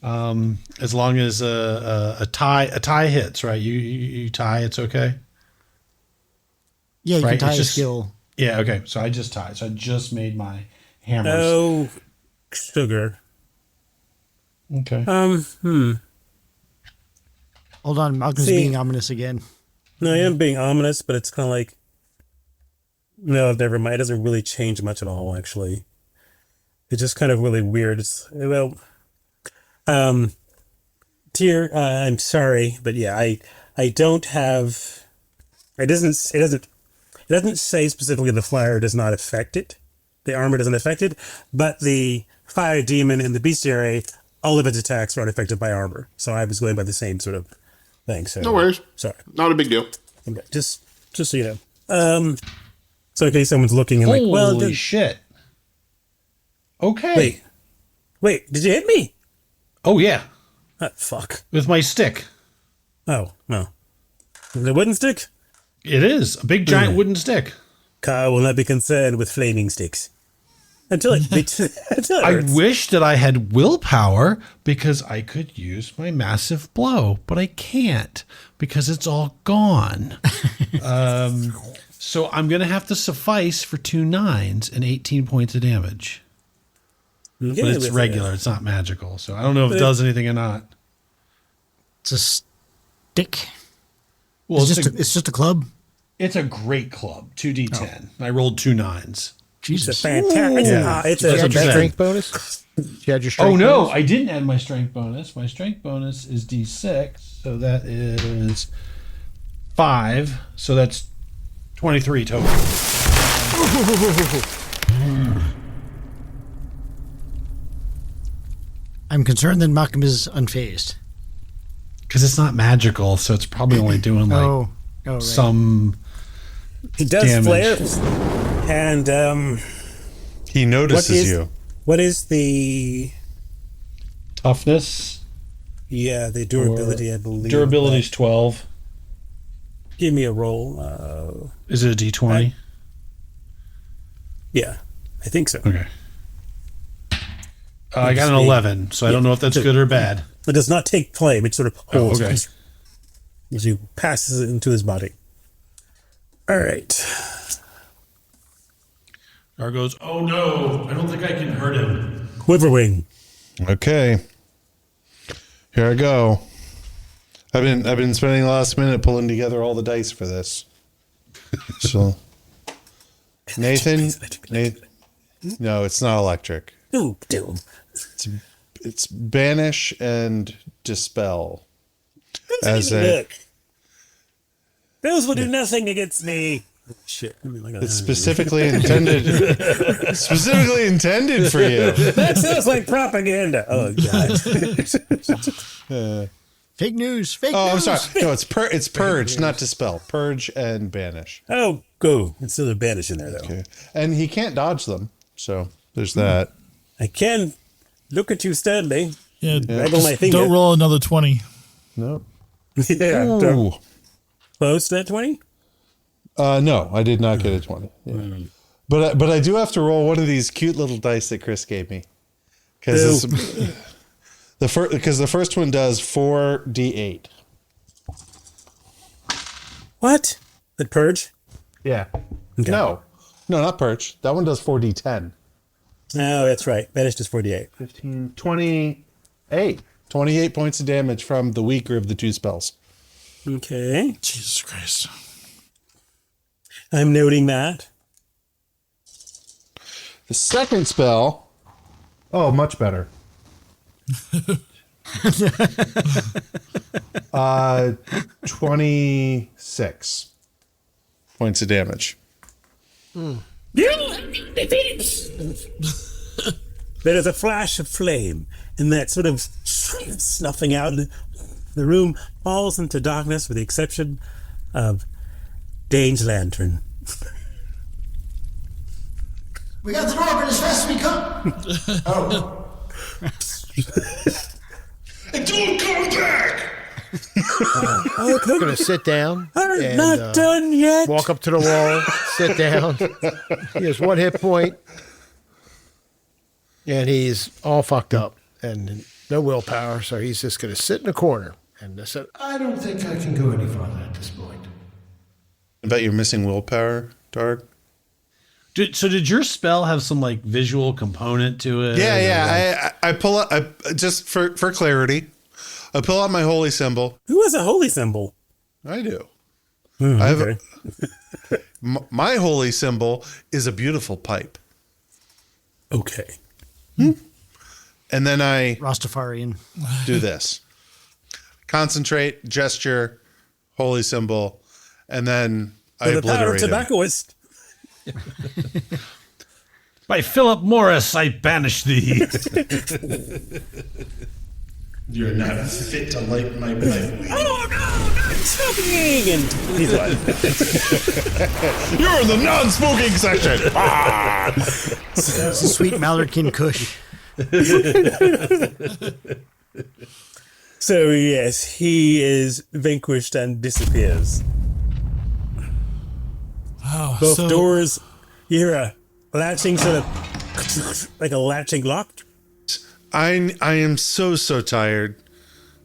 As long as a tie hits, right? You tie, it's okay. Yeah, you right? can tie It's a just, skill. Yeah, okay. So I just tied. So I just made my hammers. Oh, sugar. Okay. Hold on, Malcolm's being ominous again. No, I am being ominous, but it's kind of like, no, never mind. It doesn't really change much at all, actually. It's just kind of really weird. Dear, I'm sorry, but yeah, I don't have. It doesn't say specifically the fire does not affect it. The armor doesn't affect it, but the fire demon and the bestiary, all of its attacks are unaffected by armor. So I was going by the same sort of thing. So no worries. Sorry, not a big deal. Okay, just so you know. So in case someone's looking and holy shit. Okay. Wait, did you hit me? Oh yeah. Fuck. With my stick. Oh, no. Is it a wooden stick? It is. A big giant wooden stick. Kyle will not be concerned with flaming sticks. Until it I hurts. wish that I had willpower because I could use my massive blow, but I can't because it's all gone. So I'm going to have to suffice for 2 9s and 18 points of damage. But it's regular. It's not magical. So I don't know if it does anything or not. It's a stick. Well, it's just a club. It's a great club. 2d10. I rolled 2 9s. Jesus. It's a fantastic. Did you add your strength bonus? Did you add your strength bonus? bonus? I didn't add my strength bonus. My strength bonus is d6. So that is 5. So that's 23 total. I'm concerned that Malcolm is unfazed. Because it's not magical, so it's probably only doing like right. some He does damage. flare, and he notices you. What is the toughness? Yeah, the durability, I believe. Durability is 12. Give me a roll. Is it a d20? Yeah, I think so. Okay. I got an 11, so I don't know if that's good or bad. It does not take flame. It sort of holds okay. as you passes it into his body. All right. Dar goes, oh no, I don't think I can hurt him. Quiverwing. Okay. Here I go. I've been spending the last minute pulling together all the dice for this. So Nathan, no, it's not electric. Ooh, It's banish and dispel. Look. Those will do nothing against me. Shit. It's specifically intended for you. That sounds like propaganda. Oh, God. Fake news. Oh, I'm sorry. No, it's purge, not dispel. Purge and banish. Oh, go. It's still a banish in there, though. Okay. And he can't dodge them, so there's that. I can look at you steadily. Yeah, Waggle my finger. don't roll another 20. No. Yeah. Ooh. Close to that 20? No, I did not get a 20. Yeah. But I do have to roll one of these cute little dice that Chris gave me. Because the first one does 4d8. What? The purge? Yeah. Okay. No, not purge. That one does 4d10. Oh, that's right. Banished is 48. 15, 28. 28 points of damage from the weaker of the two spells. Okay. Jesus Christ. I'm noting that. The second spell. Oh, much better. 26 points of damage. There is a flash of flame, and that sort of snuffing out. The room falls into darkness with the exception of Dane's lantern. We got the door open as fast as we come. Oh. And don't come back! I'm going to sit down. I'm not done yet. Walk up to the wall, sit down. He has 1 hit point, and he's all fucked up and no willpower, so he's just going to sit in a corner. And I don't think I can go any farther at this point. I bet you're missing willpower, Dark. So did your spell have some like visual component to it? Yeah. I pull up, just for clarity, I pull out my holy symbol. Who has a holy symbol? I do. I have my holy symbol is a beautiful pipe. Okay. And then I Rastafarian. do this. Concentrate, gesture, holy symbol, and then I the power of obliterate him. tobaccoist. By Philip Morris, I banish thee. You're not fit to light my pipe. Oh no, not smoking! And he's like, You're in the non-smoking section. It's a sweet Mallarkin Kush. So yes, he is vanquished and disappears. Wow. Both doors, you hear a latching sort of like a latching lock. I am so tired.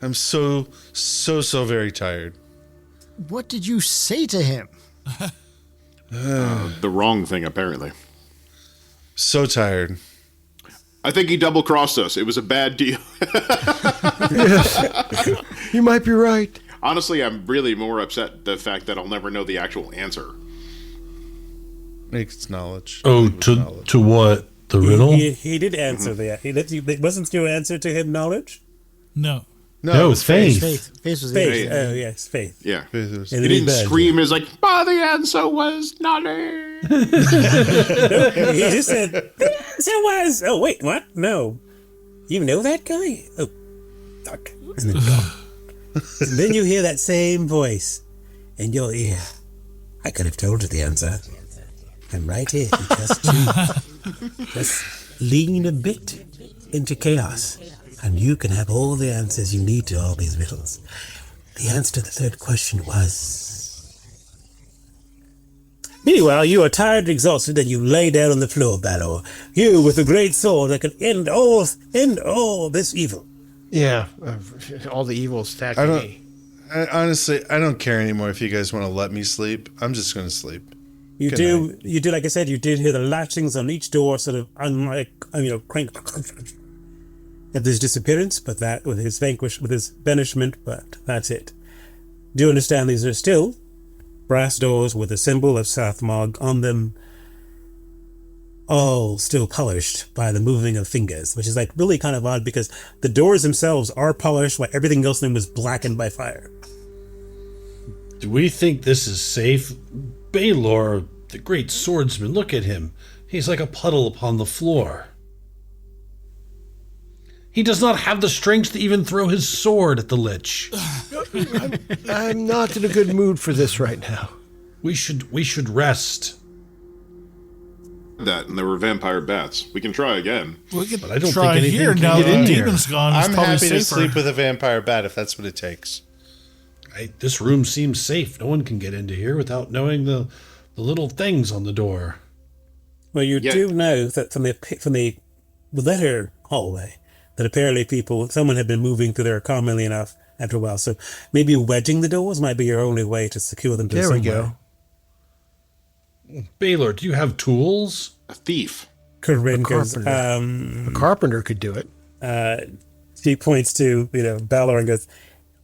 I'm so very tired. What did you say to him? The wrong thing, apparently. So tired. I think he double-crossed us. It was a bad deal. You might be right. Honestly, I'm really more upset the fact that I'll never know the actual answer. It's knowledge. Oh, to what? The riddle? He did answer that. Wasn't your answer to him knowledge? No. No, it was faith. Faith was Faith. Oh, yes, faith. Yeah. And He then didn't burned scream as like, the answer was knowledge. He just said, the answer was... Oh, wait, what? No. You know that guy? Oh, fuck. And then gone. And then you hear that same voice in your ear. I could have told you the answer. I'm right here. Just lean a bit into chaos, and you can have all the answers you need to all these riddles. The answer to the third question was... Meanwhile, you are tired and exhausted, and you lay down on the floor, Balor. You with a great sword that can end all this evil. Yeah, all the evil stacked on me. Honestly, I don't care anymore if you guys want to let me sleep. I'm just going to sleep. You do, like I said, you did hear the latchings on each door sort of crank at his disappearance, but that with his banishment, but that's it. Do you understand these are still brass doors with a symbol of Sathmog on them, all still polished by the moving of fingers, which is like really kind of odd because the doors themselves are polished while everything else in them was blackened by fire. Do we think this is safe Baylor, the great swordsman, look at him. He's like a puddle upon the floor. He does not have the strength to even throw his sword at the lich. I'm not in a good mood for this right now. We should rest. That and there were vampire bats. We can try again. We can But I don't try think anything here can now get that in the here. demon's gone. It's I'm probably happy to safer. sleep with a vampire bat if that's what it takes. This room seems safe. No one can get into here without knowing the little things on the door. Well, you do know that from the letter hallway that apparently someone had been moving through there commonly enough after a while. So maybe wedging the doors might be your only way to secure them to There we somewhere. go. Baylor, do you have tools? A thief. Corinne A goes, carpenter. A carpenter could do it. she points to, Balor and goes,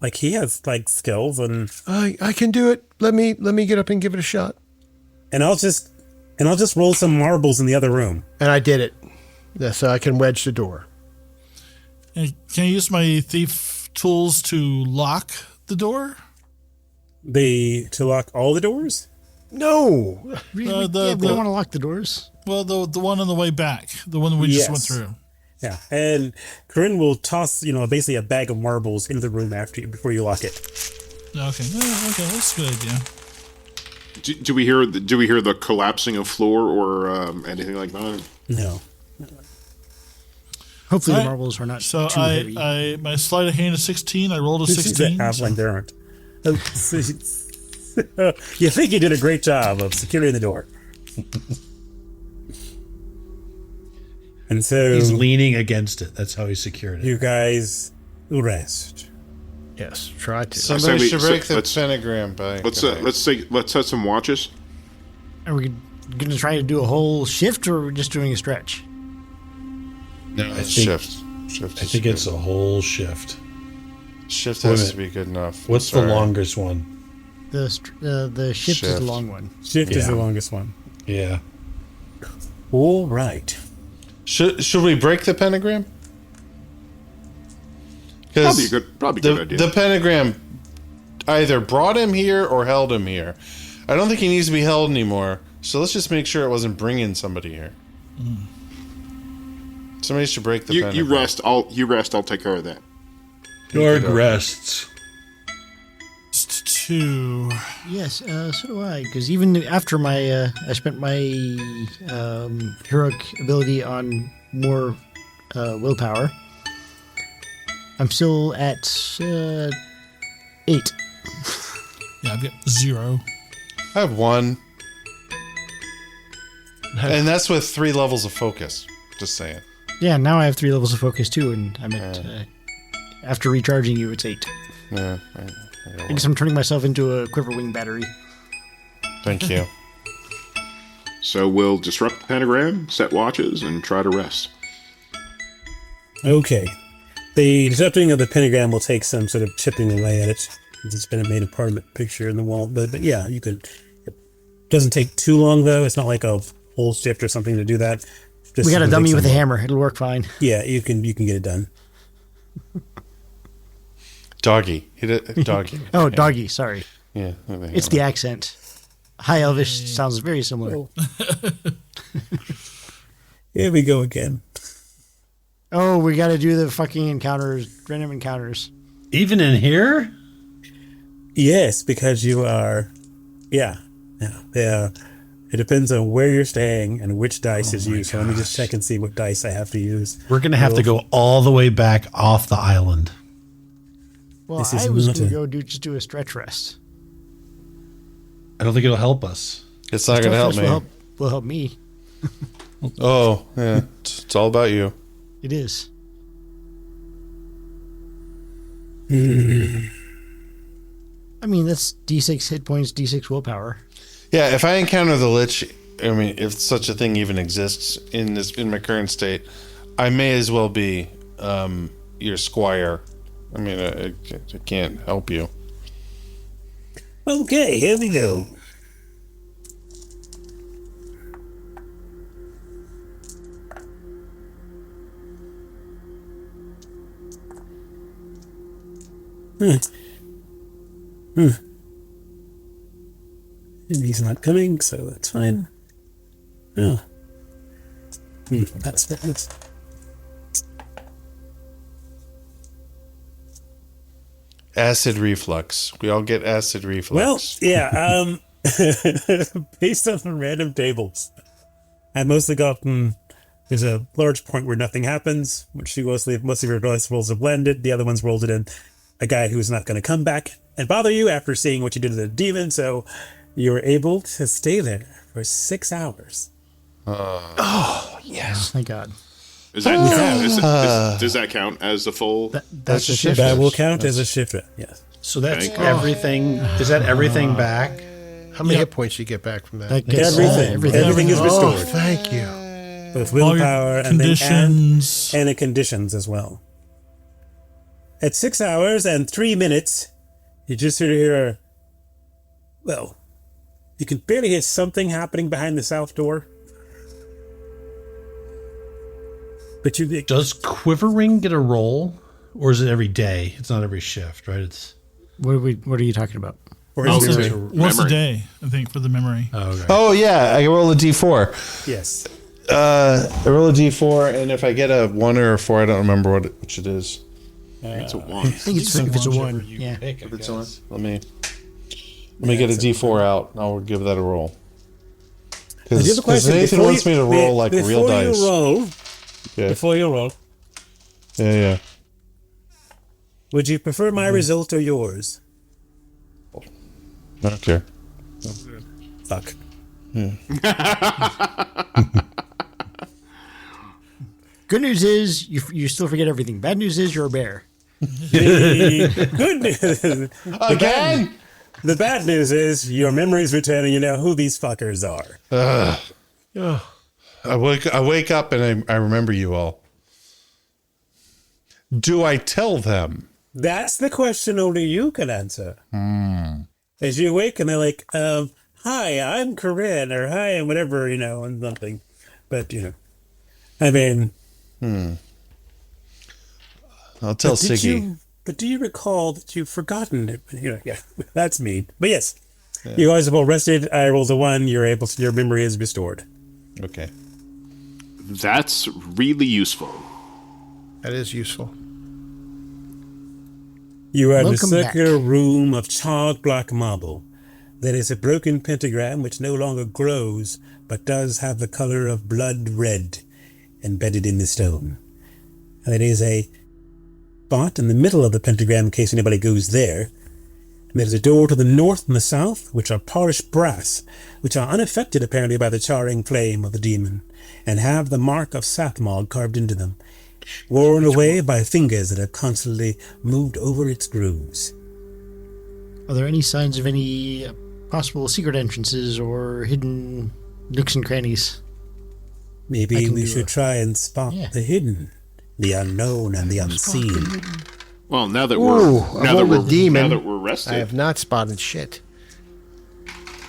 like, he has, like, skills and... I can do it. Let me get up and give it a shot. And I'll just roll some marbles in the other room. And I did it. Yeah, so I can wedge the door. And can I use my thief tools to lock the door? To lock all the doors? No. We don't want to lock the doors. Well, the one on the way back, the one we just went through. Yeah, and Corinne will toss, basically a bag of marbles into the room before you lock it. Okay, that's a good idea. Do we hear the collapsing of floor or anything like that? No. Hopefully All the right. marbles are not So too heavy. my sleight of hand is 16. I rolled a 16. Like they aren't. You think you did a great job of securing the door. And so He's leaning against it. That's how he secured it. you guys rest. Yes, try to. Somebody should break the let's- pentagram by. Let's set some watches. Are we going to try to do a whole shift, or are we just doing a stretch? No, it's shift. Shift. I think it's a whole shift. Shift Wait a has minute. to be good enough. What's the longest one? The shift is the long one. Shift is Yeah. the longest one. Yeah. All right. Should we break the pentagram? Probably a good idea. The pentagram either brought him here or held him here. I don't think he needs to be held anymore. So let's just make sure it wasn't bringing somebody here. Somebody should break the pentagram. You rest. I'll take care of that. Guard rests. Just 2. Yes, so do I. Because even after I spent my heroic ability on more willpower, I'm still at 8. Yeah, I've got 0. I have 1. And that's with 3 levels of focus. Just saying. Yeah, now I have 3 levels of focus too, and I'm at after recharging you, it's 8. Yeah. I guess I'm turning myself into a quiver wing battery. Thank you. So we'll disrupt the pentagram, set watches, and try to rest. Okay. The disrupting of the pentagram will take some sort of chipping away at it. It's been made a part of the picture in the wall. But yeah, you could. It doesn't take too long, though. It's not like a whole shift or something to do that. We got a dummy with a hammer. It'll work fine. Yeah, you can get it done. Doggy. Hit it. Doggy. Oh, doggy. Sorry. Yeah. It's the accent. High Elvish sounds very similar. Here we go again. Oh, we got to do the fucking encounters, random encounters. Even in here? Yes, because you are. Yeah. It depends on where you're staying and which dice is used. So let me just check and see what dice I have to use. We're going to have to go all the way back off the island. Well, This is I was not going to a- go do a stretch rest. I don't think it'll help us. It's not going to help me. Will help me. Oh, yeah. It's all about you. It is. I mean, that's D6 hit points, D6 willpower. Yeah, if I encounter the Lich, I mean, if such a thing even exists in my current state, I may as well be your squire. I mean, I can't help you. Okay, here we go. And he's not coming, so that's fine. Oh. That's Acid reflux. We all get acid reflux. Well, yeah. Based on the random tables, I mostly gotten. There's a large point where nothing happens, which most of your dice rolls have landed. The other ones rolled it in a guy who's not going to come back and bother you after seeing what you did to the demon. So you were able to stay there for 6 hours. Oh yes, thank God. Does that count as a full? That's a shift. That will count as a shift. Yes. So that's everything. Is that everything back? How many hit points you get back from that? Everything is restored. Oh, thank you. Both willpower and conditions and the conditions as well. At 6 hours and 3 minutes, you just hear. Well, you can barely hear something happening behind the south door. But does quivering get a roll, or is it every day? It's not every shift, right? It's what are you talking about? Once a day, I think, for the memory. Oh yeah, I roll a d4. Yes. I roll a d4, and if I get a 1 or a 4, I don't remember which it is. It's a 1. I think it's a 1. Yeah. If it's a 1, let me get a d4 out, and I'll give that a roll. Because Nathan wants me to roll like real dice. Before you roll. Yeah. Would you prefer my result or yours? I don't care. Fuck. Good news is you still forget everything. Bad news is you're a bear. Good news. Again? The bad news is your memories return and you know who these fuckers are. I wake up and I remember you all. Do I tell them? That's the question only you can answer. As you wake and they're like, hi, I'm Corinne, or hi, and whatever, and something. But, I mean... I'll tell Siggy. But do you recall that you've forgotten it? Yeah, that's mean. But yes, you guys have all rested. I rolled a 1. Your memory is restored. Okay. That's really useful. That is useful. You are in a circular room of charred black marble. There is a broken pentagram which no longer glows, but does have the color of blood red embedded in the stone. And there is a spot in the middle of the pentagram in case anybody goes there. And there's a door to the north and the south, which are polished brass, which are unaffected apparently by the charring flame of the demon, and have the mark of Sathmog carved into them, worn away by fingers that have constantly moved over its grooves. Are there any signs of any possible secret entrances or hidden nooks and crannies? Maybe we should try and spot the hidden, the unknown, and the unseen. Well, now that we're rested, I have not spotted shit.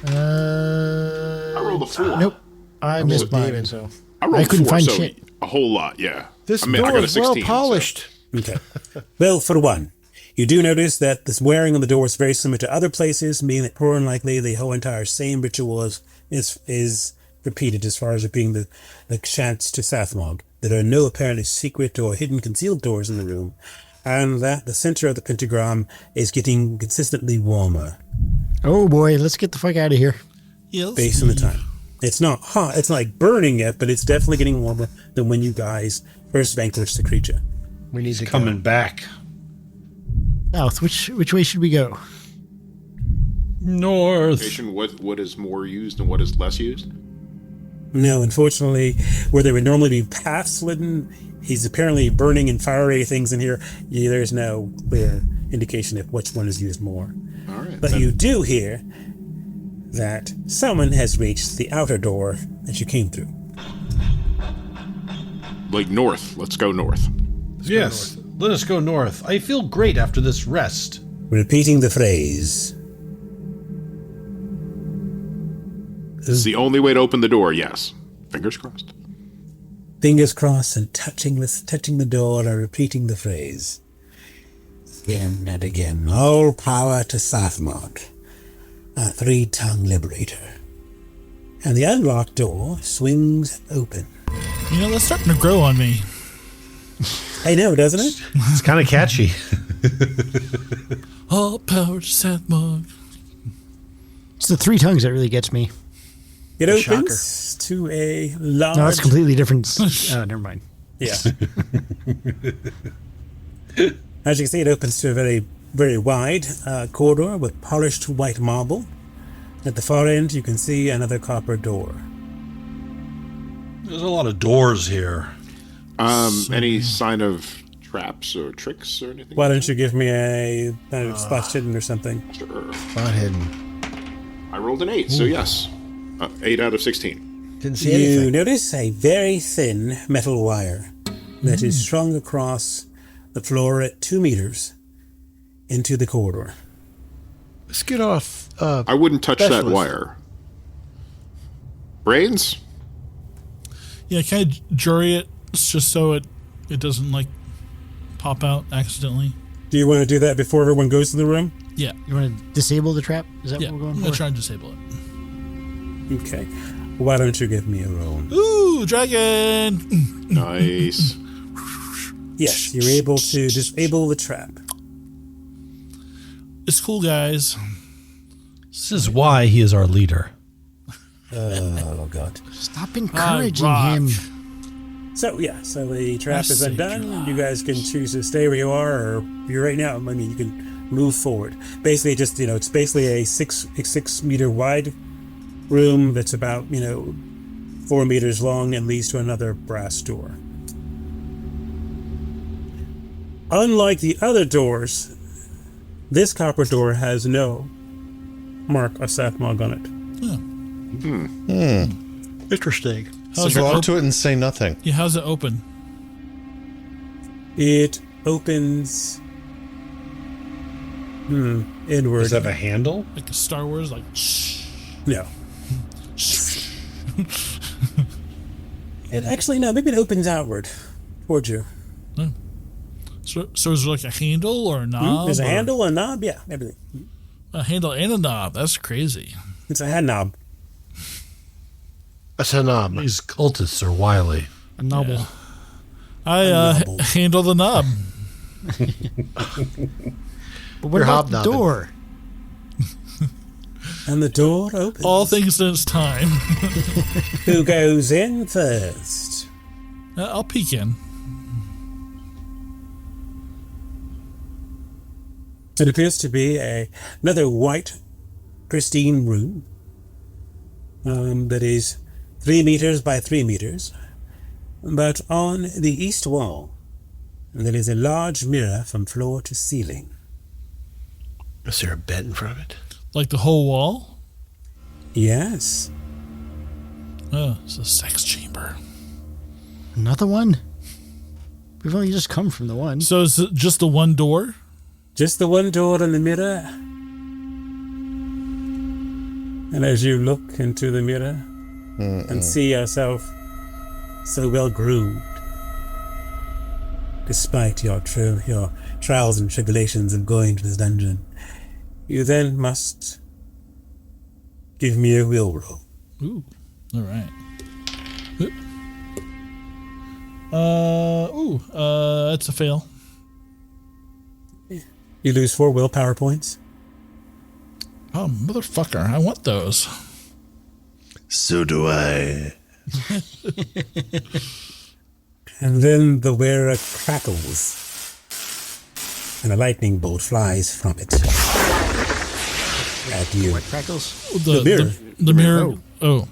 I rolled a 4. Nope, I missed mine, so I couldn't find shit. A whole lot, yeah. This door is well polished. Okay. Well, for one, you do notice that this wearing on the door is very similar to other places, meaning that more than likely the whole entire same ritual is repeated as far as it being the chants to Sathmog. There are no apparently secret or hidden concealed doors in the room, and that the center of the pentagram is getting consistently warmer. Oh boy, let's get the fuck out of here. Based on the time. It's not hot, it's not like burning yet, but it's definitely getting warmer than when you guys first vanquished the creature. We need to coming back. South, which way should we go? North. What is more used and what is less used? No, unfortunately, where there would normally be paths hidden, he's apparently burning and fiery things in here. There's no clear indication of which one is used more. All right. But you do hear that someone has reached the outer door that you came through. Like north. Let's go north. Yes, let us go north. I feel great after this rest. Repeating the phrase. This is the only way to open the door, yes. Fingers crossed. Fingers crossed and touching the door and repeating the phrase. Again and again. All power to Sathmog. a three-tongue liberator. And the unlocked door swings open. You know, that's starting to grow on me. I know, doesn't it? It's kind of catchy. All power to Sathmog. It's the three tongues that really gets me. It opens to a large... No, that's completely different. Never mind. Yeah. As you can see, it opens to a very, very wide corridor with polished white marble. At the far end, you can see another copper door. There's a lot of doors here. Any sign of traps or tricks or anything? Why don't you give me a spot hidden or something? Sure. Spot hidden. I rolled an 8, so yes. 8 out of 16. Didn't see anything. You notice a very thin metal wire that is strung across the floor at 2 meters into the corridor. Let's get off. I wouldn't touch that wire. Brains? Yeah, can I jury it just so it doesn't like pop out accidentally? Do you want to do that before everyone goes to the room? Yeah. You want to disable the trap? Is that Yeah, what we're I'm going going for? to try and disable it. Okay. Why don't you give me a roll? Ooh, dragon! Nice. Yes, you're able to disable the trap. It's cool, guys. This is why he is our leader. Oh, God. Stop encouraging him. So the trap is Mercy undone. You guys can choose to stay where you are, or you're right now. I mean, you can move forward. Basically, just, it's basically a 6 meter wide room that's about, 4 meters long and leads to another brass door. Unlike the other doors, this copper door has no mark of Sathmog on it. Interesting. So go up to it and say nothing. Yeah, how's it open? It opens inward. Does it have a handle? Like a Star Wars, like No. Maybe it opens outward towards you. So is there like a handle or a knob? There's a handle, a knob, yeah, everything. A handle and a knob. That's crazy. It's a hand knob. That's a knob. These cultists are wily. A knobble. Yeah. I handle the knob. But what about the door? And the door opens. All things in its time. Who goes in first? I'll peek in. It appears to be another white, pristine room that is 3 meters by 3 meters. But on the east wall, there is a large mirror from floor to ceiling. Is there a bed in front of it? Like the whole wall? Yes. Oh, it's a sex chamber. Another one? We've only just come from the one. So is it just the one door? Just the one door in the mirror. And as you look into the mirror and see yourself so well groomed, despite your trials and tribulations of going to this dungeon, you then must give me a will roll. Ooh, all right. That's a fail. You lose 4 willpower points. Oh, motherfucker, I want those. So do I. And then the wearer crackles, and a lightning bolt flies from it at you. What crackles? The mirror. The mirror. Oh.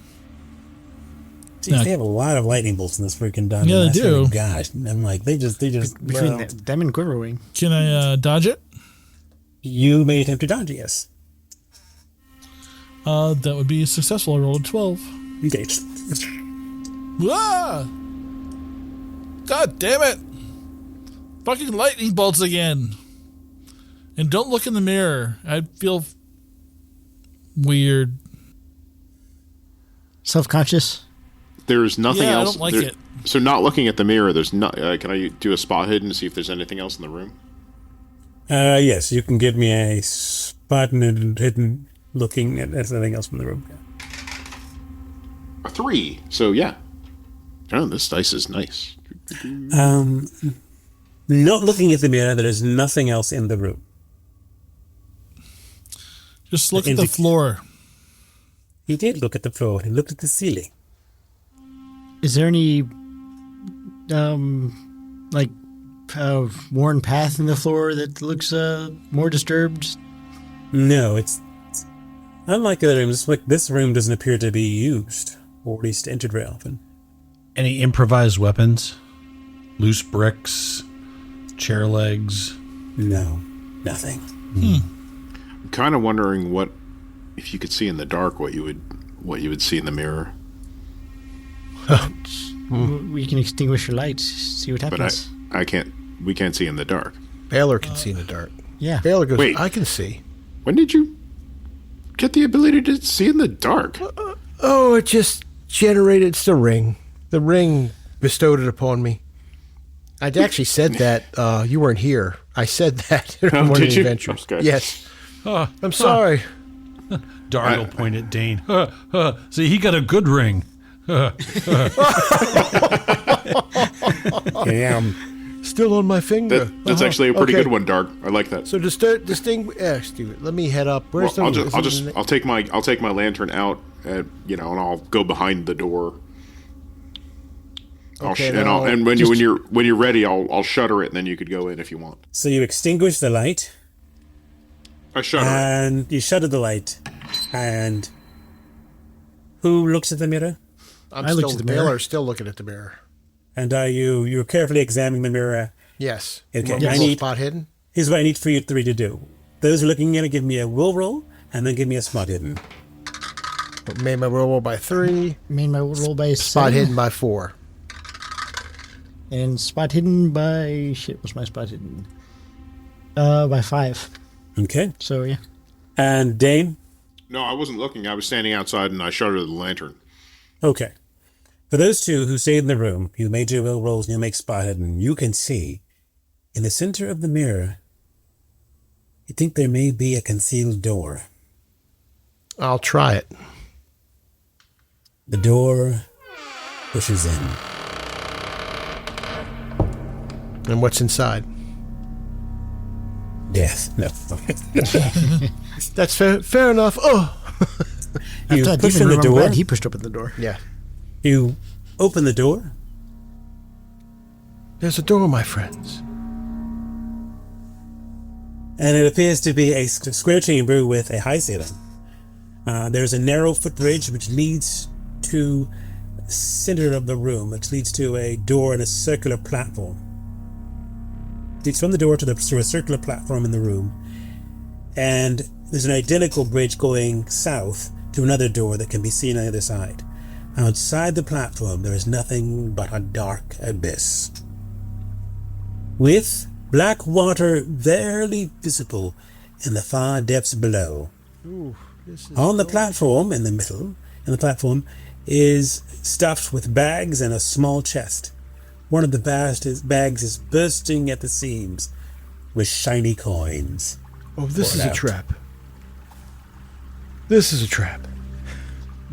Jeez, they have a lot of lightning bolts in this freaking dungeon. Yeah, they do. Gosh, I'm like, they just. Between them and Quiverwing. Can I dodge it? You may attempt to dodge, yes. That would be successful. I rolled a 12. Okay. Ah! God damn it! Fucking lightning bolts again. And don't look in the mirror. I feel weird. Self-conscious? There's nothing Yeah, else. I don't like it. So not looking at the mirror, there's not. Can I do a spot hidden to see if there's anything else in the room? Yes, you can give me a spot hidden looking at anything else from the room. A 3. So yeah. Oh, this dice is nice. Not looking at the mirror, there is nothing else in the room. Just look at the floor. He did look at the floor. He looked at the ceiling. Is there any, worn path in the floor that looks more disturbed? No, it's unlike other rooms. Like this room doesn't appear to be used, or at least entered very often. Any improvised weapons? Loose bricks? Chair legs? No, nothing. I'm kind of wondering what, if you could see in the dark, what you would see in the mirror. We can extinguish your lights, see what happens. But I can't. We can't see in the dark. Baylor can see in the dark. Yeah. Baylor goes, Wait. I can see. When did you get the ability to see in the dark? It just generated. It's the ring. The ring bestowed it upon me. I actually said that. You weren't here. I said that in one of the adventures. Okay. Yes. I'm sorry. Dark will point at Dane. See, he got a good ring. Still on my finger. That's actually a pretty good one, Dark. I like that. So stupid. Let me head up. Where's I'll take my lantern out, and I'll go behind the door. And when you're ready, I'll shutter it, and then you could go in if you want. So you extinguish the light. I shutter it. And you shutter the light. And who looks at the mirror? I looked at the mirror. Baylor's still looking at the mirror. And are you're carefully examining the mirror? Yes. Okay. I need spot hidden. Here's what I need for you three to do. Those looking at it, give me a will roll, and then give me a spot hidden. Made my will roll by 3. Made my will roll by 7. Spot hidden by 4. And spot hidden by... what's my spot hidden? By 5. Okay. So, yeah. And Dane? No, I wasn't looking. I was standing outside, and I shuttered the lantern. Okay. For those two who stayed in the room, you made your will rolls and you make spot hidden, you can see in the center of the mirror, you think there may be a concealed door. I'll try it. The door pushes in. And what's inside? Death. No. That's fair enough. Oh. You push in the door. He pushed open the door. Yeah. You open the door. There's a door, my friends. And it appears to be a square chamber with a high ceiling. There's a narrow footbridge which leads to the center of the room, which leads to a door and a circular platform. It leads from the door to a circular platform in the room. And there's an identical bridge going south to another door that can be seen on the other side. Outside the platform, there is nothing but a dark abyss, with black water barely visible in the far depths below. Ooh, on the platform, in the middle, is stuffed with bags and a small chest. One of the bags is bursting at the seams with shiny coins. Oh, this is a trap. This is a trap.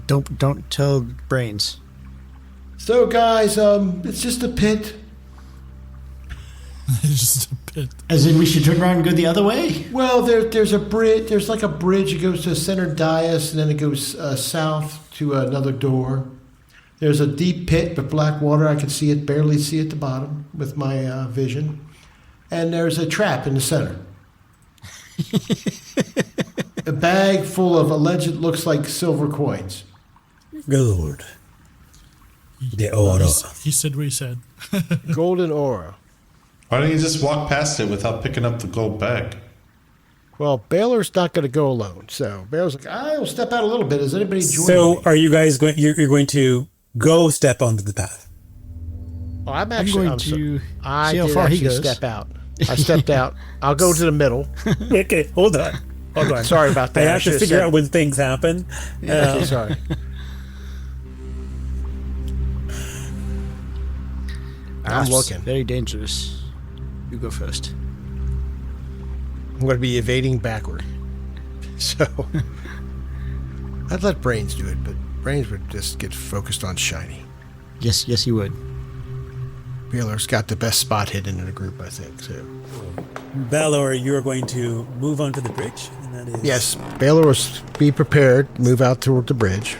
Don't tell Brains. So, guys, it's just a pit. It's just a pit. As in, we should turn around and go the other way? Well, there's a bridge. There's like a bridge. It goes to a center dais, and then it goes south to another door. There's a deep pit with black water. I can see it, barely see at the bottom with my vision. And there's a trap in the center. A bag full of alleged looks like silver coins. Gold. The oro. He said what he said. Golden oro. Why don't you just walk past it without picking up the gold bag? Well, Baylor's not going to go alone. So Baylor's like, I'll step out a little bit. Is anybody joining So me? are you guys going, you're going to go step onto the path? Oh, I'm going to I see how did far he actually goes. step out. I stepped out. I'll go to the middle. Okay, hold on. Sorry about that. I have to figure out when things happen. Okay, sorry. I'm looking. Very dangerous. You go first. I'm going to be evading backward. So, I'd let Brains do it, but Brains would just get focused on shiny. Yes, he would. Baylor's got the best spot hidden in the group, I think. So, Balor, you're going to move onto the bridge. And that is... yes, Baylor will be prepared, move out toward the bridge.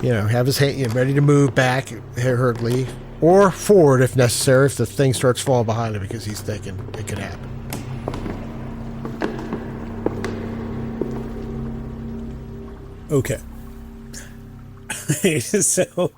Have his hand ready to move back hurriedly or forward if necessary if the thing starts falling behind him because he's thinking it could happen. Okay. So...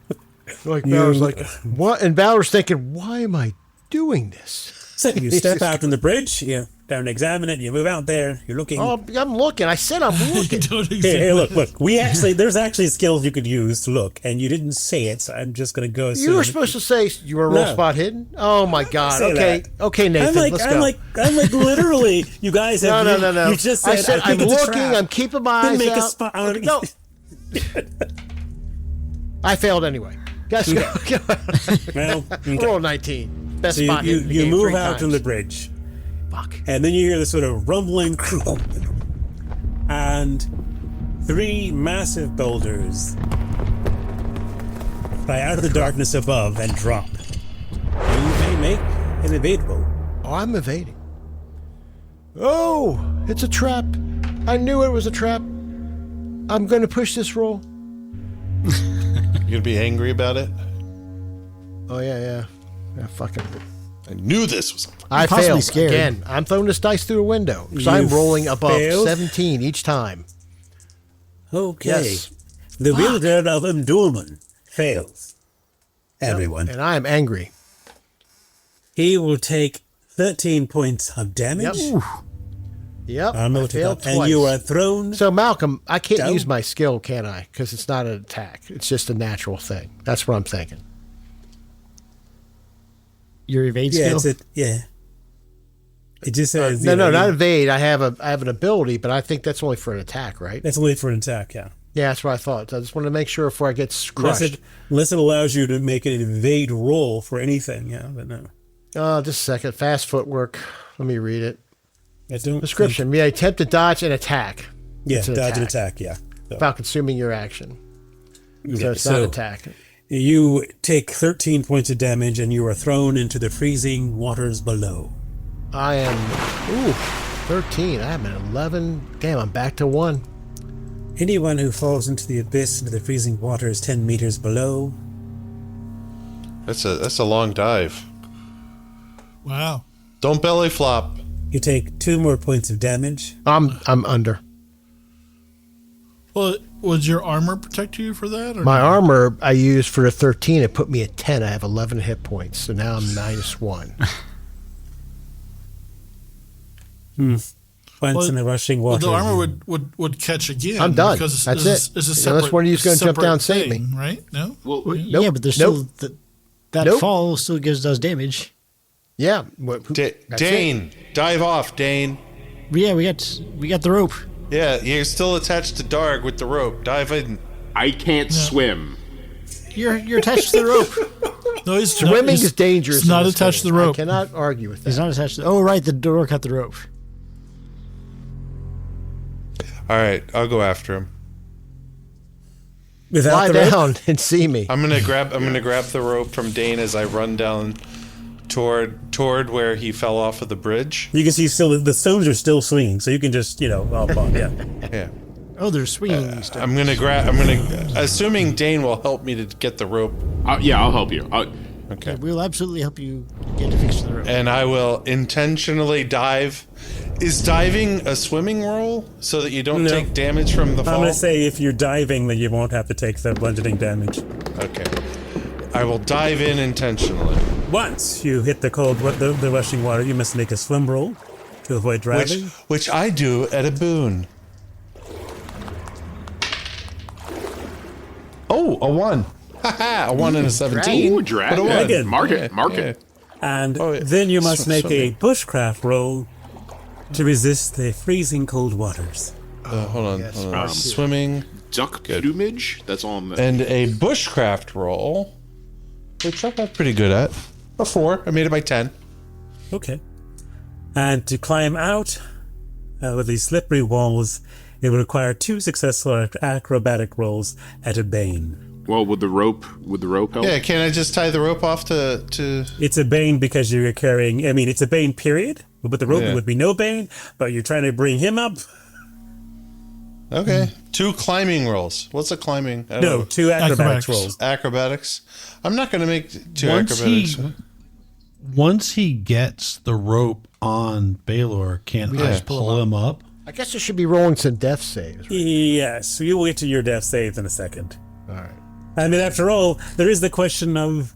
Balor's like, what? And Balor's thinking, why am I doing this? So you step out from the bridge, you don't examine it, you move out there, you're looking. Oh, I'm looking. I said I'm looking. Hey, look. There's actually skills you could use to look, and you didn't say it, so I'm just going to go. You were supposed to say you were a roll spot hidden? Oh, my God. Okay, Nathan, let's go. I'm like, literally, you guys have... No. You just said, I said, I'm looking, I'm keeping my eyes out. A spot. No. I failed anyway. Guys, go. Well, okay. Roll 19. Best so spot hidden. You move out from the bridge. Fuck. And then you hear this sort of rumbling, and 3 massive boulders fly out of the darkness above and drop. You may make an evade roll. Oh, I'm evading. Oh, it's a trap. I knew it was a trap. I'm going to push this roll. You gonna be angry about it? Oh, yeah, fucking... I knew this was... I failed scared. Again. I'm throwing this dice through a window because I'm rolling above failed? 17 each time. Okay. Yes. The wielder of Emdulman fails. Everyone. And I am angry. He will take 13 points of damage. Yep. I failed twice. And you are thrown. So, Malcolm, I can't down. use my skill, can I? Because it's not an attack. It's just a natural thing. That's what I'm thinking. Your evade skill? Yeah. It just says... no, not evade. I have an ability, but I think that's only for an attack, right? That's only for an attack, yeah. Yeah, that's what I thought. So I just want to make sure before I get crushed. Unless it allows you to make an evade roll for anything, yeah, but no. Just a second. Fast footwork. Let me read it. Description. Yeah, attempt to dodge and attack. Yeah, dodge and attack, yeah. So. Without consuming your action. So it's not attack. You take 13 points of damage and you are thrown into the freezing waters below. I am... 13. I'm at 11. Damn, I'm back to 1. Anyone who falls into the abyss, into the freezing waters 10 meters below... That's a long dive. Wow. Don't belly flop. You take 2 more points of damage. I'm under. Well, would your armor protect you for that? Or My armor I used for the 13. It put me at 10. I have 11 hit points, so now I'm -1. Once in the rushing water. Well, the armor would catch again. I'm done. Because That's it. It's a separate, unless one of you's going to jump down and save me. Right? No? Well, yeah, but there's still... That fall still does damage. Yeah. Dane, dive off, Dane. Yeah, we got the rope. Yeah, you're still attached to Darg with the rope. Dive in. I can't swim. You're attached to the rope. No, swimming is dangerous. It's not attached to the rope. I cannot argue with that. He's not attached to... Oh, right, the door cut the rope. All right, I'll go after him. Lie down and see me. I'm gonna grab the rope from Dane as I run down toward where he fell off of the bridge. You can see the stones are still swinging, so you can just yeah. Yeah. Oh, they're swinging stones. I'm gonna assuming Dane will help me to get the rope. Yeah, I'll help you. Okay. Yeah, we'll absolutely help you get to fix the rope. And I will intentionally dive. Is diving a swimming roll so that you don't take damage from the fall? I'm going to say if you're diving, then you won't have to take the bludgeoning damage. Okay. I will dive in intentionally. Once you hit the rushing water, you must make a swim roll to avoid drowning. Which I do at a boon. Oh, a 1. A 1 and a 17. Ooh, dragon. Mark it. And then you must make a bushcraft roll to resist the freezing cold waters. Hold on. Swimming. Duck plumage. That's all I'm... And a bushcraft roll, which I'm pretty good at. A 4. I made it by 10. Okay. And to climb out with these slippery walls It would require 2 successful acrobatic rolls at a bane. Well, would the rope help? Yeah, can I just tie the rope off to... It's a bane because you're carrying... I mean, it's a bane, period. With the rope, it would be no bane, but you're trying to bring him up. Okay. 2 climbing rolls. What's a climbing? I don't know. 2 acrobatics rolls. Acrobatics. I'm not going to make 2 acrobatics. Once he gets the rope on Baylor, can I pull him up? I guess I should be rolling some death saves. Right? Yes, you will get to your death saves in a second. All right. I mean, after all, there is the question of,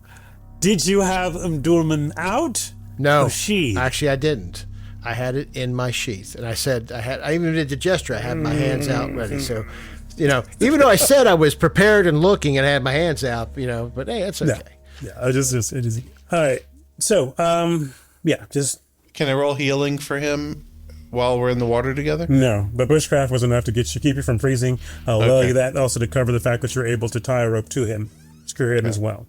did you have Durman out? No, or she? Actually, I didn't. I had it in my sheath, and I said I even did the gesture. I had my hands out ready. So, even though I said I was prepared and looking and had my hands out, but hey, that's okay. Yeah, I just it is. All right. So, just. Can I roll healing for him while we're in the water together? No, but bushcraft was enough to keep you from freezing. I'll allow you that also to cover the fact that you're able to tie a rope to him, secure him as well.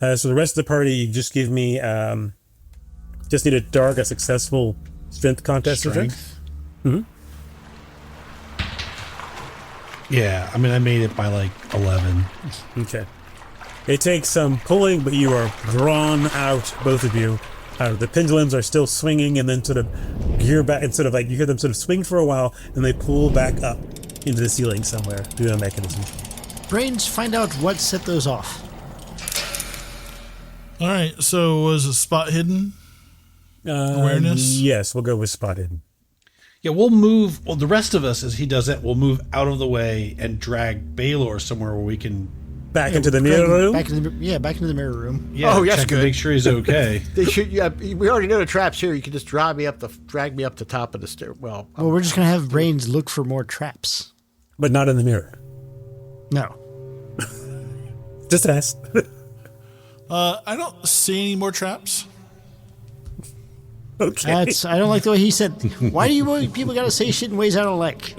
So the rest of the party, you just give me, just need a dark, a successful strength contest. Strength? Mm-hmm. Yeah, I mean, I made it by like 11. Okay. It takes some pulling, but you are drawn out, both of you. The pendulums are still swinging and then sort of gear back and sort of like you hear them sort of swing for a while and they pull back up into the ceiling somewhere through a mechanism. Brains, find out what set those off. All right, so was a spot hidden? Awareness? Yes, we'll go with spot hidden. Yeah, we'll move. Well, the rest of us, as he does that, will move out of the way and drag Baylor somewhere where we can back into the mirror room. Back into the mirror room. Yeah, that's check good. To make sure he's okay. They should. Yeah, we already know the trap's here. You can just drag me up the top of the stair. Well, we're just gonna have Brains look for more traps, but not in the mirror. No. Just ask. I don't see any more traps. Okay. I don't like the way he said. Why do you people gotta say shit in ways I don't like?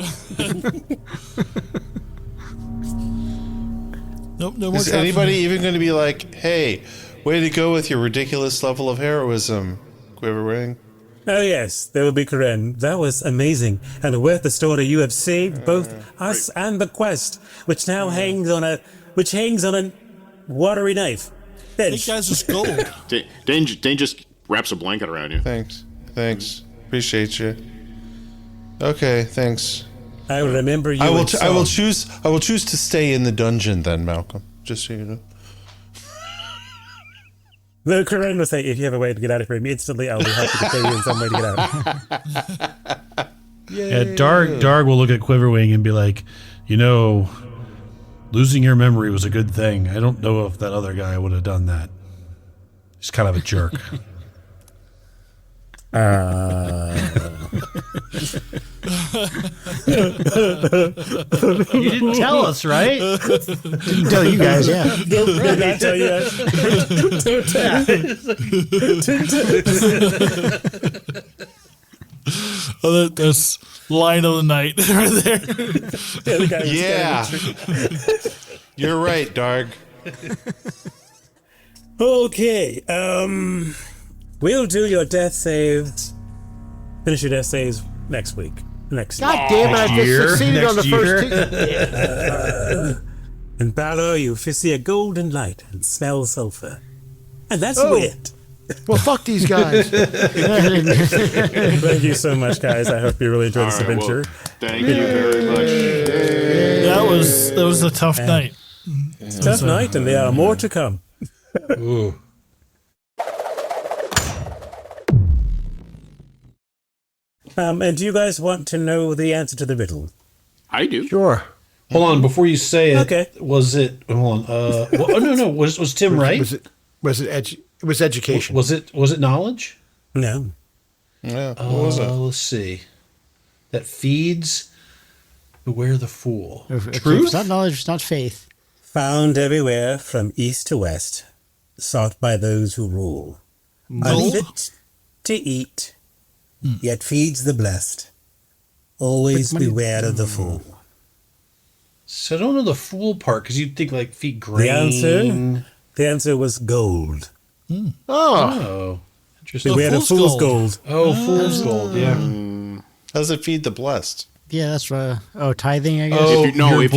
Nope, no more Is traps. anybody even going to be like, hey, way to go with your ridiculous level of heroism, Quiverwing? Oh yes, that would be Karen. That was amazing and worth the story. You have saved both us and the quest, which now hangs on a watery knife. These guys are gold. Dane just wraps a blanket around you. Thanks. Appreciate you. Okay, thanks. I will remember you. I will choose to stay in the dungeon then, Malcolm. Just so you know. The Karen will say, if you have a way to get out of here instantly, I'll be happy to pay you in some way to get out. Yeah, Darg will look at Quiverwing and be like, losing your memory was a good thing. I don't know if that other guy would have done that. He's kind of a jerk. You didn't tell us, right? Didn't tell you guys, yeah. Did not tell you guys. Oh, that's line of the night right there. Yeah. You're right, Darg. Okay. We'll do your death saves. Finish your death saves next week. God damn it! I just succeeded on the first two. And Balor, you see a golden light and smell sulfur, and that's weird. Well, fuck these guys. Thank you so much, guys. I hope you really enjoyed this adventure. Thank you very much. That was a tough night. Tough night, and there are more to come. Ooh. And do you guys want to know the answer to the riddle? I do. Sure. Hold on, before you say it. Okay. Was it? Hold on. No. Was Tim right? It was education. Was it knowledge? No. Yeah. What was it? Let's see. That feeds. Beware the fool. Truth? It's not knowledge. It's not faith. Found everywhere from east to west, sought by those who rule. Unfit to eat, yet feeds the blessed. Always beware of the fool. So I don't know the fool part because you'd think like feed grain. The answer was gold. Oh, interesting. Beware of fool's gold. Oh, fool's gold. Yeah. How does it feed the blessed? Yeah, that's tithing, I guess. Oh, if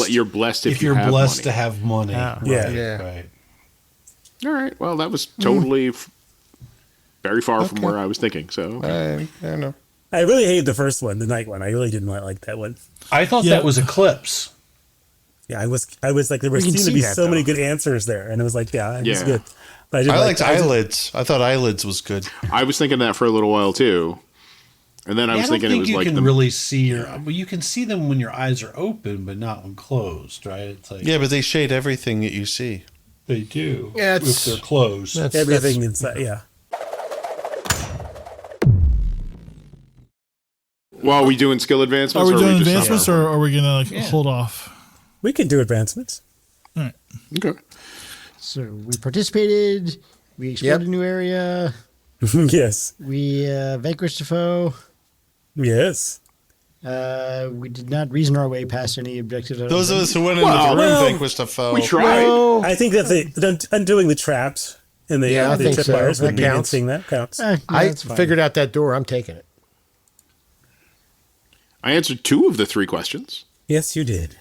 you're blessed if you're blessed money. to have money. Yeah. All right. Well, that was totally very far from where I was thinking. So I don't know. I really hated the first one, the night one. I really didn't like that one. I thought that was Eclipse. Yeah, I was like, there seemed to be so many good answers there, and it was like, it was good. But I liked eyelids. I thought eyelids was good. I was thinking that for a little while too, and then I was thinking it was like you can really see you can see them when your eyes are open, but not when closed, right? It's like but they shade everything that you see. They do. Yeah, if they're closed. Everything inside. Yeah. Well, are we doing skill advancements? Are we doing just advancements, or are we gonna hold off? We can do advancements. All right. Okay. So we participated. We explored a new area. Yes. We vanquished a foe. Yes. We did not reason our way past any objectives. Those of us who went into the room vanquished a foe. We tried. Well, I think that undoing the traps and the I think so. tripwires That counts. that counts. I figured out that door. I'm taking it. I answered 2 of the 3 questions. Yes, you did.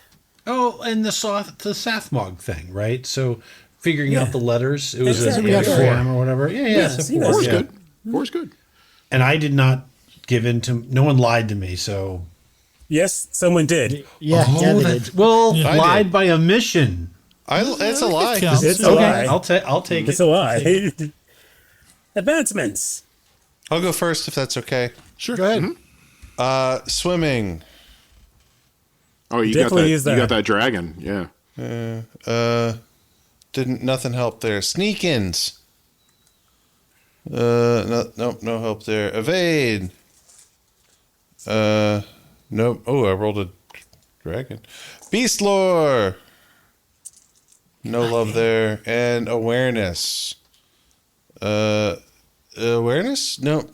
Oh, and the Sathmog thing, right? So figuring out the letters, it was Exactly. a gram or whatever. So 4 is good. 4 is good. And I did not give in to. No one lied to me, so. Yes, someone did. they did. Well, I lied did. by omission. It's a lie. counts. It's a lie. I'll take It's it. a lie. Advancements. I'll go first if that's okay. Sure. Go ahead. Swimming. Oh, you Definitely use got that. that. You got that dragon. Yeah. Nothing helped there. Sneak-ins. No help there. Evade. Nope. Oh, I rolled a dragon. Beast lore. No love there. And awareness. Awareness? Nope.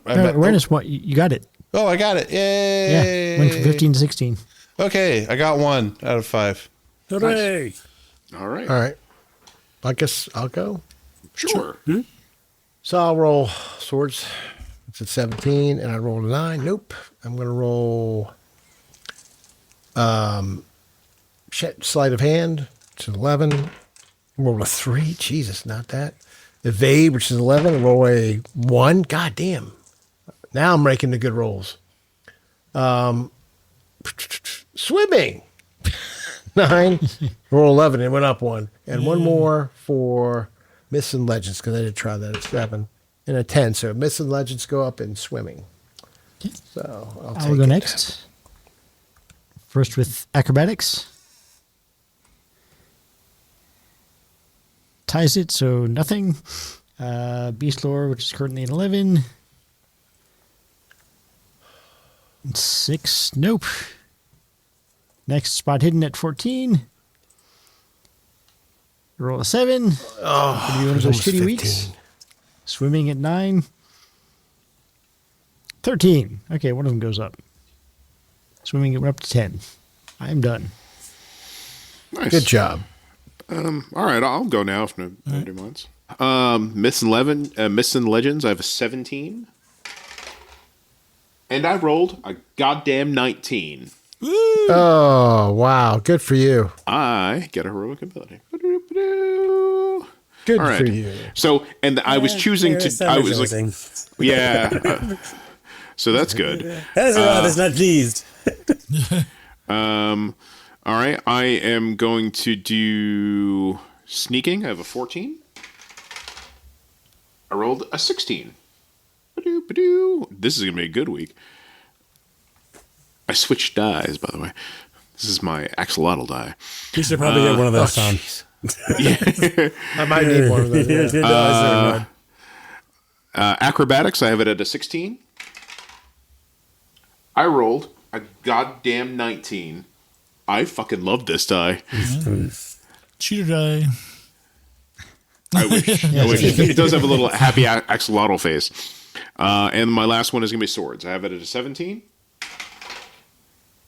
Awareness. What you got it? Oh, I got it. Yay. Yeah, went from 15 to 16. Okay, I got 1 out of 5. Hooray. All right. All right. I guess I'll go. Sure. So I'll roll swords. It's at 17, and I rolled a 9. Nope. I'm going to roll sleight of hand, which is 11. Roll a 3. Jesus, not that. Evade, which is 11. Roll a 1. God damn. Now I'm making the good rolls. Swimming. 9. Roll 11. It went up 1. And 1 more for Myths and Legends, because I did try that at 7. And a 10. So Myths and Legends go up in swimming. So I'll go next. First with acrobatics. Ties it, so nothing. Beast lore, which is currently at 11. 6, nope. Next, spot hidden at 14. Roll a 7. Oh, Could be one of those shitty 15. weeks. Swimming at 9. 13. Okay, one of them goes up. Swimming it went up to 10. I'm done. Nice. Good job. All right, I'll go now if nobody minds. Myths and Legends, I have a 17. And I rolled a goddamn 19. Woo! Oh, wow. Good for you. I get a heroic ability. Good All right. for you. So, and I was choosing to. I was like, rejoicing. so that's good. Ezra is not pleased. All right, I am going to do sneaking. I have a 14. I rolled a 16. This is going to be a good week. I switched dies, by the way. This is my axolotl die. You should probably get one of those, Tom. I might need one of those. Yeah. Acrobatics, I have it at a 16. I rolled a goddamn 19. I fucking love this die. Cheater die. I wish. I wish. It does have a little happy axolotl face. And my last one is going to be swords. I have it at a 17.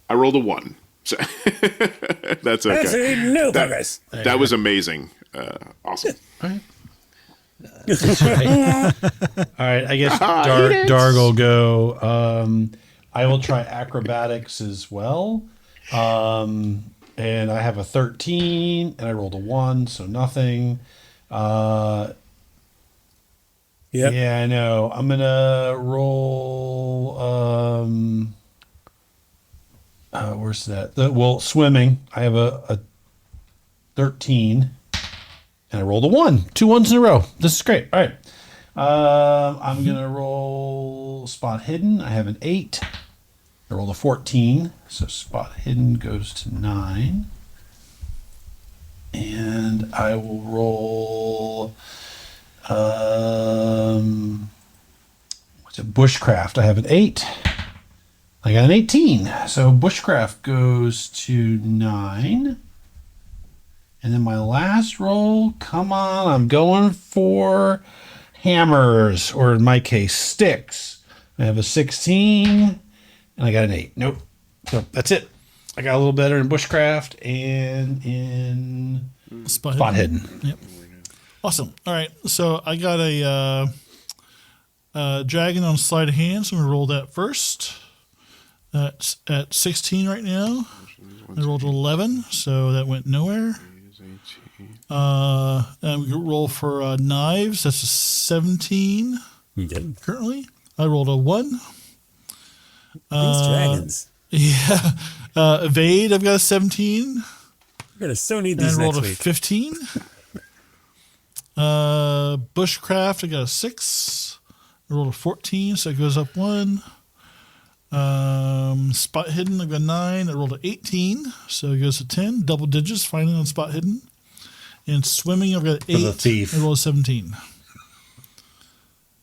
I rolled a 1. So that's okay. That's no progress. That was amazing. Awesome. All right. I guess Darg will go. I will try acrobatics as well. And I have a 13, and I rolled a 1, so nothing. Yeah, I know. I'm going to roll... where's that? Swimming. I have a 13, and I rolled a 1. 2 ones in a row. This is great. All right. I'm going to roll spot hidden. I have an 8. I rolled a 14, so spot hidden goes to 9. And I will roll bushcraft. I have an 8. I got an 18. So bushcraft goes to 9. And then my last roll, come on, I'm going for hammers, or in my case, sticks. I have a 16, and I got an 8. Nope. So that's it. I got a little better in bushcraft and in spot hidden. Yep. Awesome. All right. So I got a dragon on sleight of hand, so I'm going to roll that first. That's at 16 right now. I rolled 11, so that went nowhere. And we roll for knives. That's a 17 currently. I rolled a 1. These dragons. Yeah. Evade, I've got a 17. We're going to so need these and next rolled a week. 15. Bushcraft, I got a 6. I rolled a 14, so it goes up 1. Spot hidden, I've got 9. I rolled an 18, so it goes to 10. Double digits, finally on spot hidden. And swimming, I've got 8. For the thief. I rolled a 17.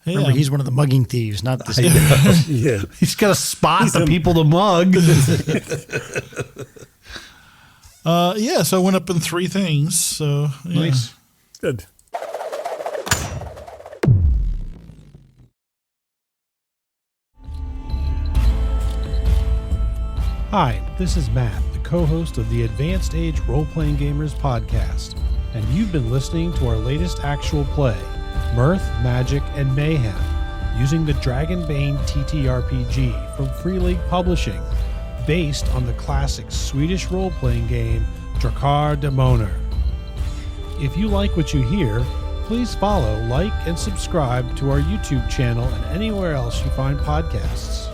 Hey, Remember, he's one of the mugging thieves, not the Yeah. He's got a spot for people to mug. yeah, so I went up in 3 things. So yeah. Nice. Good. Hi, this is Matt, the co-host of the Advanced Age Role-Playing Gamers podcast, and you've been listening to our latest actual play, Mirth, Magic, and Mayhem, using the Dragonbane TTRPG from Free League Publishing, based on the classic Swedish role-playing game Drakar Demoner. If you like what you hear, please follow, like, and subscribe to our YouTube channel and anywhere else you find podcasts.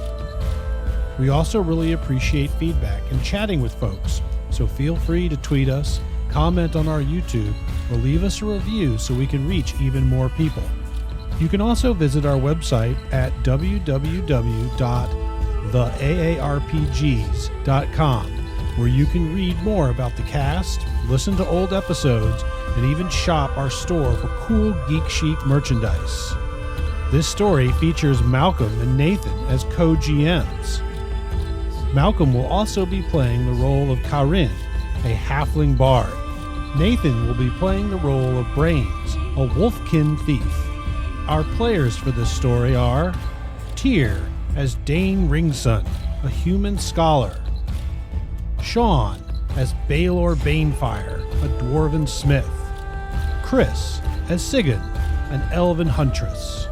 We also really appreciate feedback and chatting with folks, so feel free to tweet us, comment on our YouTube, or leave us a review so we can reach even more people. You can also visit our website at www.theaarpgs.com, where you can read more about the cast, listen to old episodes, and even shop our store for cool geek chic merchandise. This story features Malcolm and Nathan as co-GMs. Malcolm will also be playing the role of Karin, a halfling bard. Nathan will be playing the role of Brains, a wolfkin thief. Our players for this story are Tyr as Dane Ringson, a human scholar. Sean as Baelor Banefire, a dwarven smith. Chris as Sigyn, an elven huntress.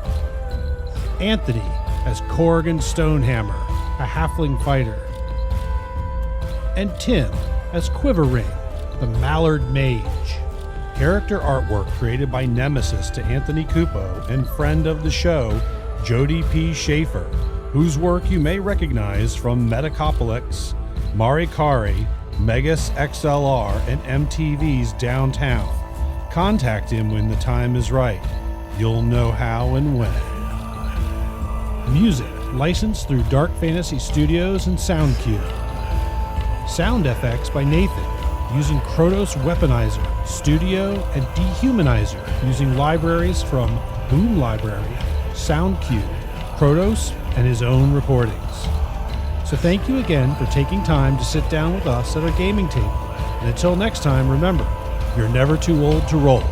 Anthony as Corrigan Stonehammer, a halfling fighter. And Tim as Quiverring, the Mallard Mage. Character artwork created by Nemesis to Anthony Cupo and friend of the show, Jody P. Schaefer, whose work you may recognize from Metacopolis, Marikari, Megas XLR, and MTV's Downtown. Contact him when the time is right. You'll know how and when. Music licensed through Dark Fantasy Studios and SoundCube. Sound effects by Nathan, using Kronos Weaponizer, Studio, and Dehumanizer, using libraries from Boom Library, SoundCube, Kronos, and his own recordings. So thank you again for taking time to sit down with us at our gaming table. And until next time, remember, you're never too old to roll.